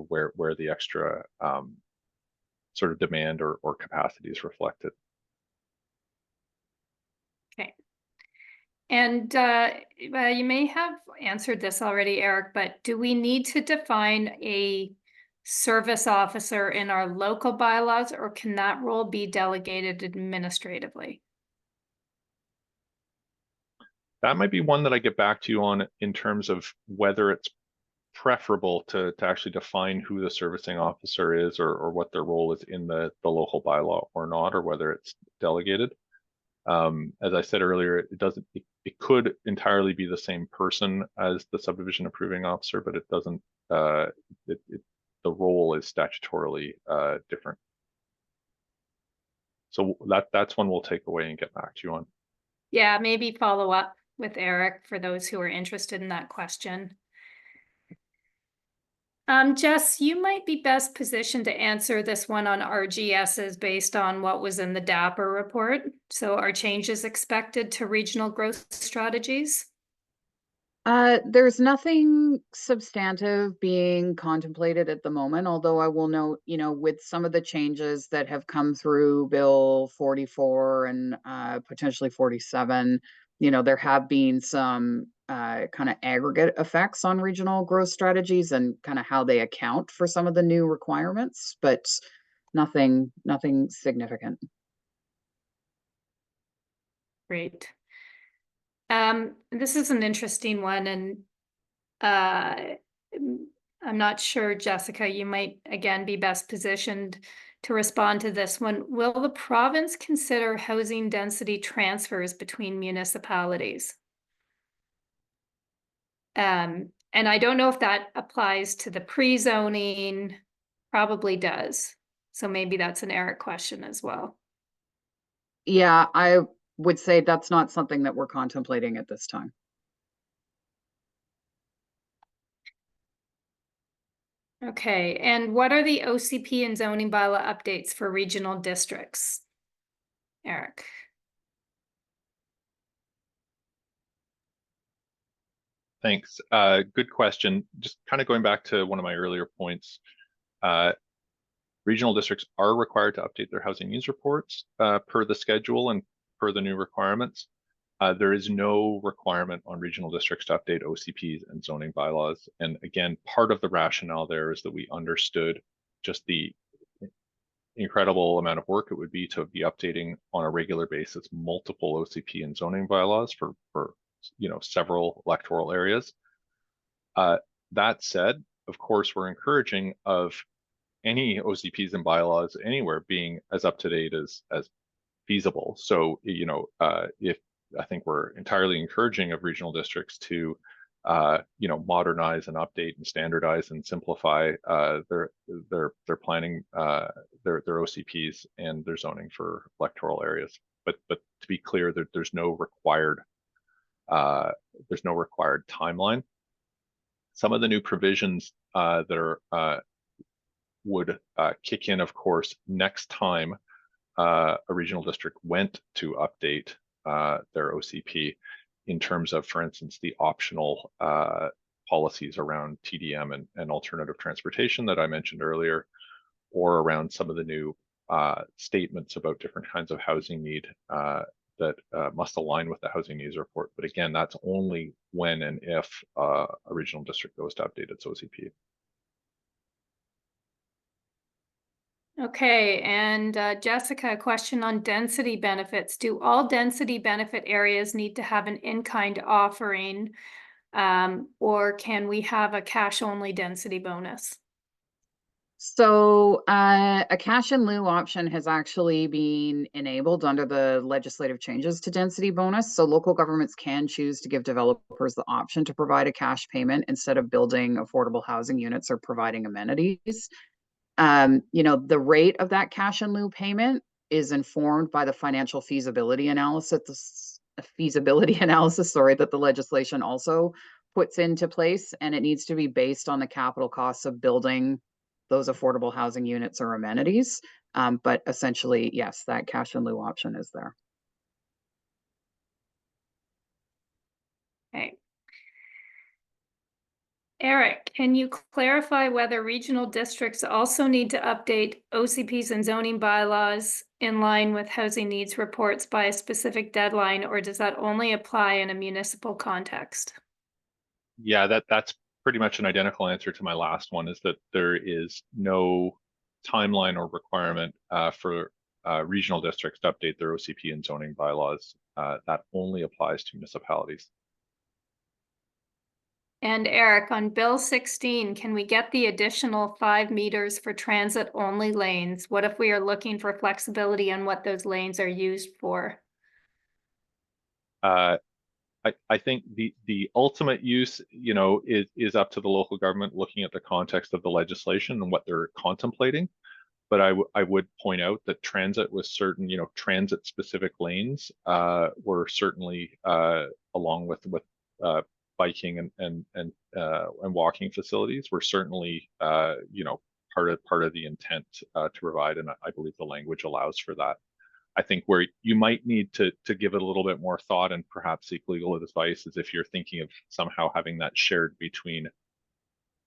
where the extra sort of demand or capacity is reflected. Okay. And you may have answered this already, Eric, but do we need to define a service officer in our local bylaws, or can that role be delegated administratively? That might be one that I get back to you on in terms of whether it's preferable to actually define who the servicing officer is or what their role is in the local bylaw or not, or whether it's delegated. As I said earlier, it could entirely be the same person as the subdivision approving officer, but it doesn't, the role is statutorily different. So that's one we'll take away and get back to you on. Yeah, maybe follow up with Eric for those who are interested in that question. Jess, you might be best positioned to answer this one on RGSs based on what was in the DAPR report. So are changes expected to regional growth strategies? There's nothing substantive being contemplated at the moment, although I will note, you know, with some of the changes that have come through Bill 44 and potentially 47, you know, there have been some kind of aggregate effects on regional growth strategies and kind of how they account for some of the new requirements, but nothing significant. Great. This is an interesting one, and I'm not sure, Jessica, you might again be best positioned to respond to this one. Will the province consider housing density transfers between municipalities? And I don't know if that applies to the pre-zoning, probably does. So maybe that's an Eric question as well. Yeah, I would say that's not something that we're contemplating at this time. Okay, and what are the OCP and zoning bylaw updates for regional districts? Eric. Thanks. Good question. Just kind of going back to one of my earlier points, regional districts are required to update their housing needs reports per the schedule and per the new requirements. There is no requirement on regional districts to update OCPs and zoning bylaws. And again, part of the rationale there is that we understood just the incredible amount of work it would be to be updating on a regular basis multiple OCP and zoning bylaws for you know, several electoral areas. That said, of course, we're encouraging of any OCPs and bylaws anywhere being as up to date as feasible. So, you know, if I think we're entirely encouraging of regional districts to modernize and update and standardize and simplify their planning, their OCPs and their zoning for electoral areas. But to be clear, there's no required timeline. Some of the new provisions that are would kick in, of course, next time a regional district went to update their OCP, in terms of, for instance, the optional policies around TDM and alternative transportation that I mentioned earlier, or around some of the new statements about different kinds of housing need that must align with the housing needs report. But again, that's only when and if a regional district goes to update its OCP. Okay, and Jessica, a question on density benefits. Do all density benefit areas need to have an in-kind offering, or can we have a cash-only density bonus? So a cash in lieu option has actually been enabled under the legislative changes to density bonus. So local governments can choose to give developers the option to provide a cash payment instead of building affordable housing units or providing amenities. The rate of that cash in lieu payment is informed by the financial feasibility analysis, that the legislation also puts into place, and it needs to be based on the capital costs of building those affordable housing units or amenities. But essentially, yes, that cash in lieu option is there. Okay. Eric, can you clarify whether regional districts also need to update OCPs and zoning bylaws in line with housing needs reports by a specific deadline, or does that only apply in a municipal context? Yeah, that's pretty much an identical answer to my last one, is that there is no timeline or requirement for regional districts to update their OCP and zoning bylaws. That only applies to municipalities. And Eric, on Bill 16, can we get the additional 5 meters for transit only lanes? What if we are looking for flexibility on what those lanes are used for? I think the ultimate use, is up to the local government looking at the context of the legislation and what they're contemplating. But I would point out that transit with certain, transit specific lanes were certainly along with biking and walking facilities were certainly part of the intent to provide, and I believe the language allows for that. I think where you might need to give it a little bit more thought and perhaps seek legal advice is if you're thinking of somehow having that shared between,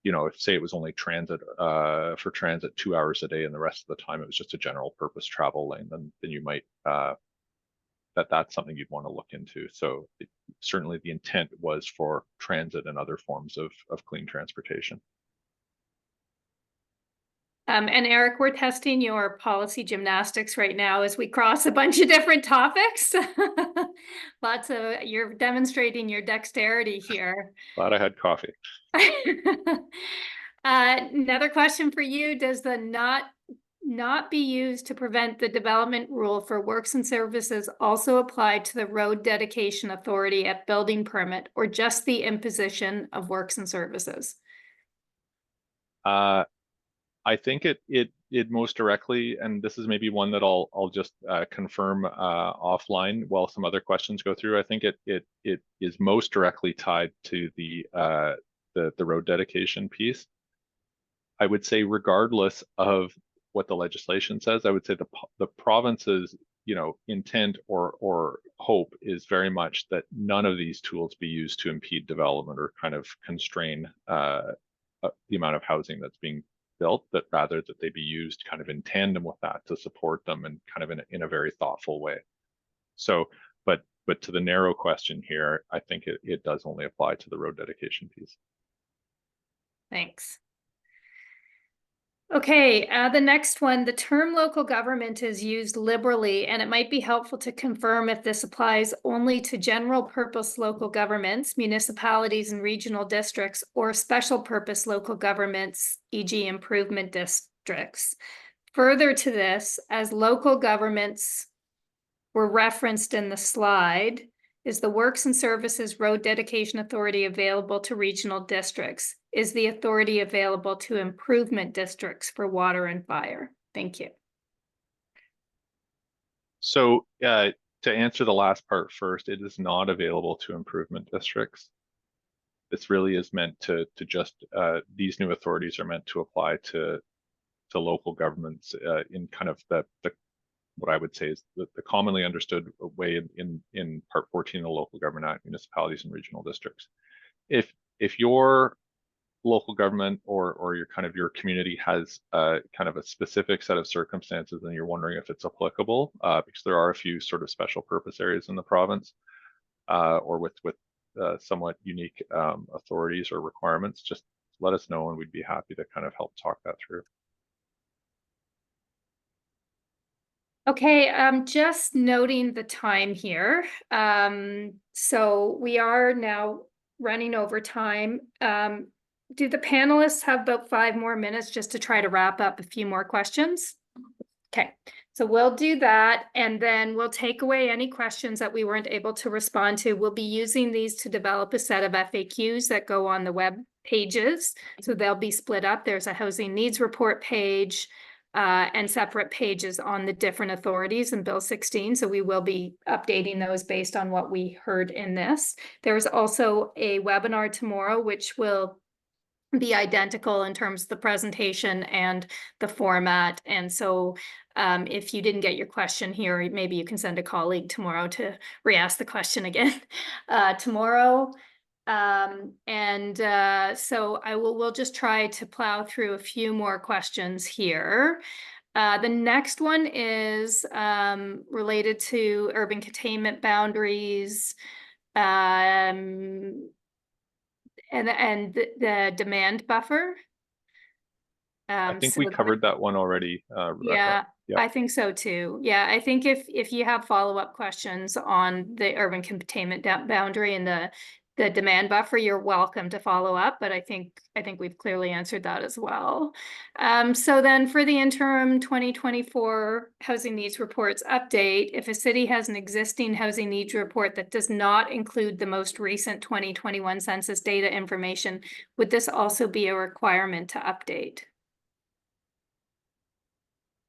if say it was only transit for transit 2 hours a day and the rest of the time it was just a general purpose travel lane, then you might that's something you'd want to look into. So certainly the intent was for transit and other forms of clean transportation. And Eric, we're testing your policy gymnastics right now as we cross a bunch of different topics. You're demonstrating your dexterity here. Glad I had coffee. Another question for you. Does the not be used to prevent the development rule for works and services also apply to the road dedication authority at building permit, or just the imposition of works and services? I think it most directly, and this is maybe one that I'll just confirm offline while some other questions go through. I think it is most directly tied to the road dedication piece. I would say, regardless of what the legislation says, I would say the province's intent or hope is very much that none of these tools be used to impede development or kind of constrain the amount of housing that's being built, but rather that they be used kind of in tandem with that to support them and kind of in a very thoughtful way. So, but to the narrow question here, I think it does only apply to the road dedication piece. Thanks. Okay, the next one, the term local government is used liberally, and it might be helpful to confirm if this applies only to general purpose local governments, municipalities and regional districts, or special purpose local governments, e.g. improvement districts. Further to this, as local governments were referenced in the slide, Is the Works and Services Road Dedication Authority available to regional districts? Is the authority available to improvement districts for water and fire? Thank you. So to answer the last part first, it is not available to improvement districts. This really is meant to just, these new authorities are meant to apply to local governments in kind of the what I would say is the commonly understood way in Part 14 of the Local Government Act, municipalities and regional districts. If your local government or your community has kind of a specific set of circumstances and you're wondering if it's applicable, because there are a few sort of special purpose areas in the province, or with somewhat unique authorities or requirements, just let us know and we'd be happy to kind of help talk that through. Okay, just noting the time here. So we are now running over time. Do the panelists have about 5 more minutes just to try to wrap up a few more questions? Okay, so we'll do that, and then we'll take away any questions that we weren't able to respond to. We'll be using these to develop a set of FAQs that go on the web pages. So they'll be split up. There's a housing needs report page, and separate pages on the different authorities in Bill 16. So we will be updating those based on what we heard in this. There's also a webinar tomorrow, which will be identical in terms of the presentation and the format. And so if you didn't get your question here, maybe you can send a colleague tomorrow to re-ask the question again tomorrow. So we'll just try to plow through a few more questions here. The next one is related to urban containment boundaries, and the demand buffer. I think we covered that one already, Rebecca. Yeah, I think so too. Yeah, I think if you have follow-up questions on the urban containment boundary and the demand buffer, you're welcome to follow up, but I think we've clearly answered that as well. So then for the interim 2024 housing needs reports update, if a city has an existing housing needs report that does not include the most recent 2021 census data information, would this also be a requirement to update?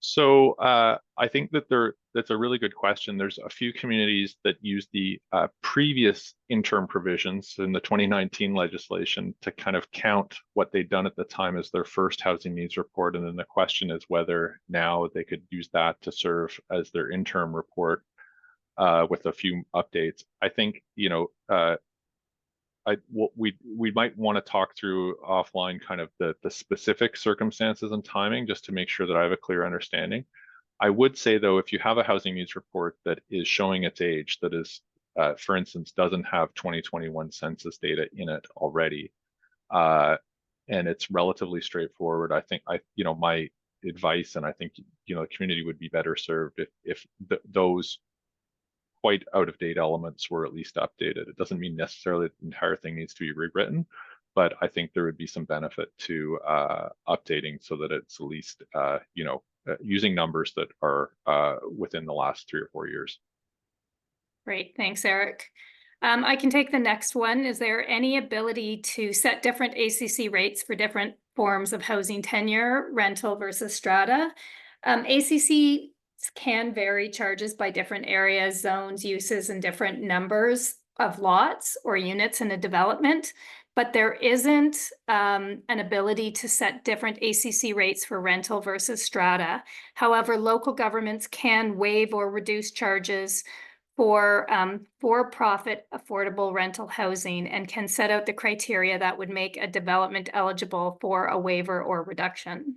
So I think that's a really good question. There's a few communities that use the previous interim provisions in the 2019 legislation to kind of count what they'd done at the time as their first housing needs report. And then the question is whether now they could use that to serve as their interim report with a few updates. I think, we might want to talk through offline kind of the specific circumstances and timing just to make sure that I have a clear understanding. I would say though, if you have a housing needs report that is showing its age, that is, for instance, doesn't have 2021 census data in it already, and it's relatively straightforward, I think my advice, and I think the community would be better served if those quite out-of-date elements were at least updated. It doesn't mean necessarily the entire thing needs to be rewritten, but I think there would be some benefit to updating so that it's at least using numbers that are within the last 3 or 4 years. Great, thanks, Eric. I can take the next one. Is there any ability to set different ACC rates for different forms of housing tenure, rental versus strata? ACC can vary charges by different areas, zones, uses, and different numbers of lots or units in a development, but there isn't an ability to set different ACC rates for rental versus strata. However, local governments can waive or reduce charges for for-profit affordable rental housing and can set out the criteria that would make a development eligible for a waiver or reduction.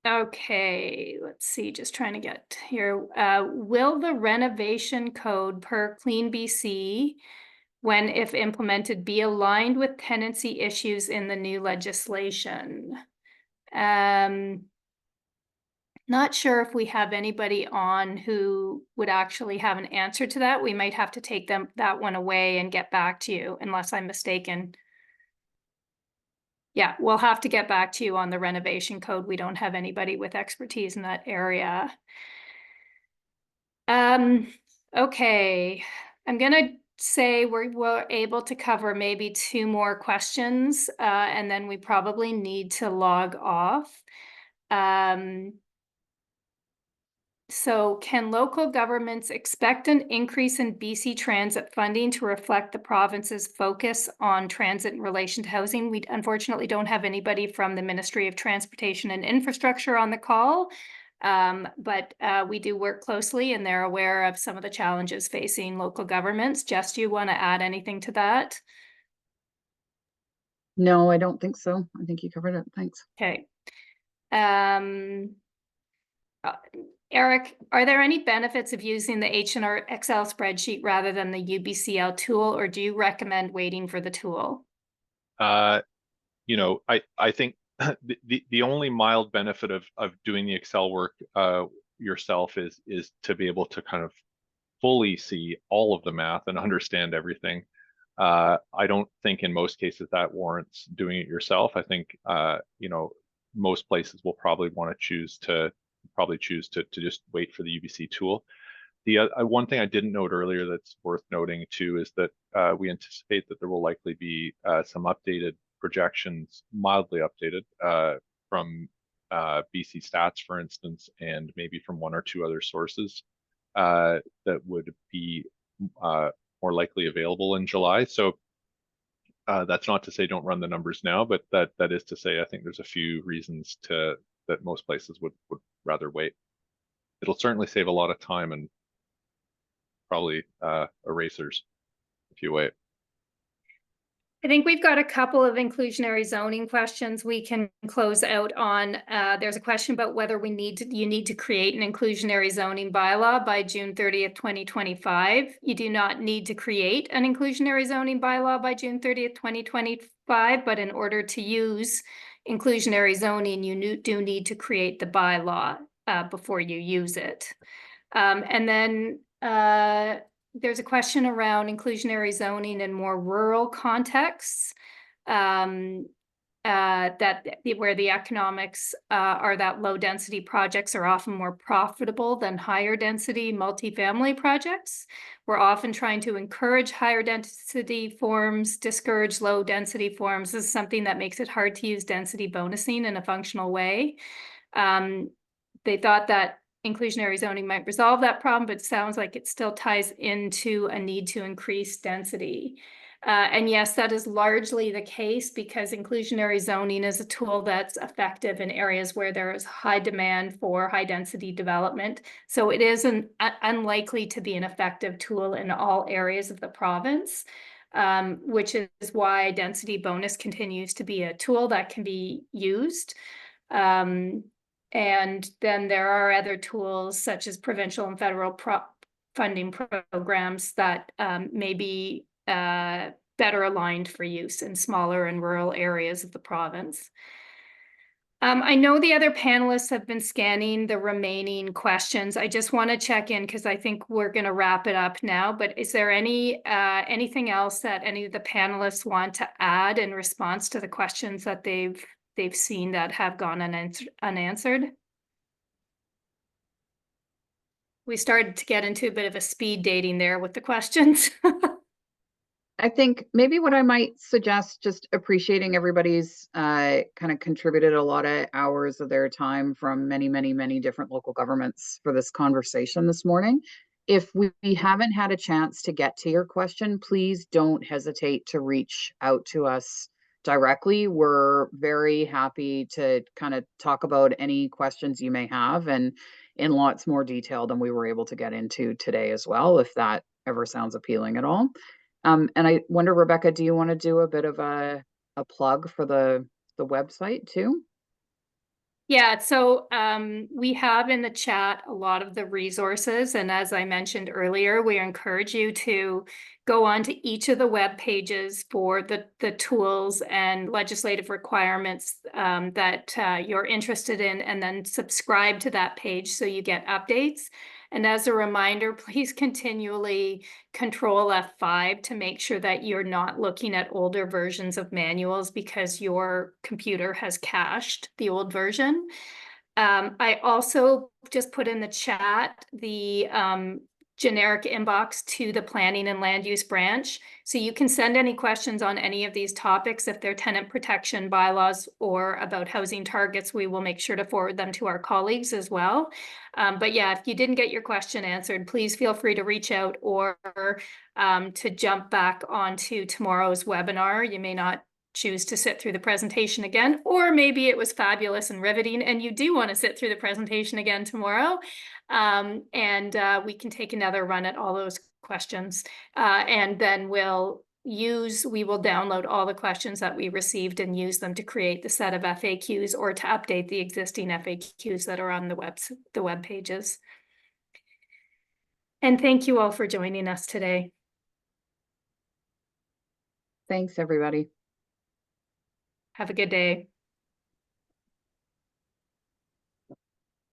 Okay, let's see, just trying to get here. Will the renovation code per Clean BC, when if implemented, be aligned with tenancy issues in the new legislation? Not sure if we have anybody on who would actually have an answer to that. We might have to take that one away and get back to you, unless I'm mistaken. Yeah, we'll have to get back to you on the renovation code. We don't have anybody with expertise in that area. Okay, I'm gonna say we're able to cover maybe 2 more questions, and then we probably need to log off. So can local governments expect an increase in BC Transit funding to reflect the province's focus on transit in relation to housing? We unfortunately don't have anybody from the Ministry of Transportation and Infrastructure on the call, but we do work closely and they're aware of some of the challenges facing local governments. Jess, do you want to add anything to that? No, I don't think so. I think you covered it. Thanks. Okay. Eric, are there any benefits of using the H&R Excel spreadsheet rather than the UBCL tool, or do you recommend waiting for the tool? You know, I think the only mild benefit of doing the Excel work yourself is to be able to kind of fully see all of the math and understand everything. I don't think in most cases that warrants doing it yourself. I think you know, most places will probably want to choose to just wait for the UBC tool. The one thing I didn't note earlier that's worth noting too is that we anticipate that there will likely be some updated projections, mildly updated, from BC Stats, for instance, and maybe from 1 or 2 other sources that would be more likely available in July. So that's not to say don't run the numbers now, but that is to say I think there's a few reasons that most places would rather wait. It'll certainly save a lot of time and probably erasers if you wait. I think we've got a couple of inclusionary zoning questions we can close out on. There's a question about whether you need to create an inclusionary zoning bylaw by June 30th, 2025. You do not need to create an inclusionary zoning bylaw by June 30th, 2025, but in order to use inclusionary zoning, you do need to create the bylaw before you use it. And then there's a question around inclusionary zoning in more rural contexts, where the economics are that low density projects are often more profitable than higher density multifamily projects. We're often trying to encourage higher density forms, discourage low density forms. This is something that makes it hard to use density bonusing in a functional way. They thought that inclusionary zoning might resolve that problem, but it sounds like it still ties into a need to increase density. And yes, that is largely the case because inclusionary zoning is a tool that's effective in areas where there is high demand for high density development. So it is unlikely to be an effective tool in all areas of the province, which is why density bonus continues to be a tool that can be used. And then there are other tools such as provincial and federal funding programs that may be better aligned for use in smaller and rural areas of the province. I know the other panelists have been scanning the remaining questions. I just want to check in because I think we're going to wrap it up now. But is there anything else that any of the panelists want to add in response to the questions that they've seen that have gone unanswered? We started to get into a bit of a speed dating there with the questions. I think maybe what I might suggest, just appreciating everybody's kind of contributed a lot of hours of their time from many different local governments for this conversation this morning. If we haven't had a chance to get to your question, please don't hesitate to reach out to us directly. We're very happy to kind of talk about any questions you may have and in lots more detail than we were able to get into today as well, if that ever sounds appealing at all. And I wonder, Rebecca, do you want to do a bit of a plug for the website too? Yeah, so we have in the chat a lot of the resources. And as I mentioned earlier, we encourage you to go on to each of the web pages for the tools and legislative requirements that you're interested in, and then subscribe to that page so you get updates. And as a reminder, please continually control F5 to make sure that you're not looking at older versions of manuals because your computer has cached the old version. I also just put in the chat the generic inbox to the planning and land use branch. So you can send any questions on any of these topics. If they're tenant protection bylaws or about housing targets, we will make sure to forward them to our colleagues as well. But yeah, if you didn't get your question answered, please feel free to reach out or to jump back onto tomorrow's webinar. You may not choose to sit through the presentation again, or maybe it was fabulous and riveting and you do want to sit through the presentation again tomorrow. We can take another run at all those questions. And then we will download all the questions that we received and use them to create the set of FAQs or to update the existing FAQs that are on the web pages. And thank you all for joining us today. Thanks, everybody. Have a good day.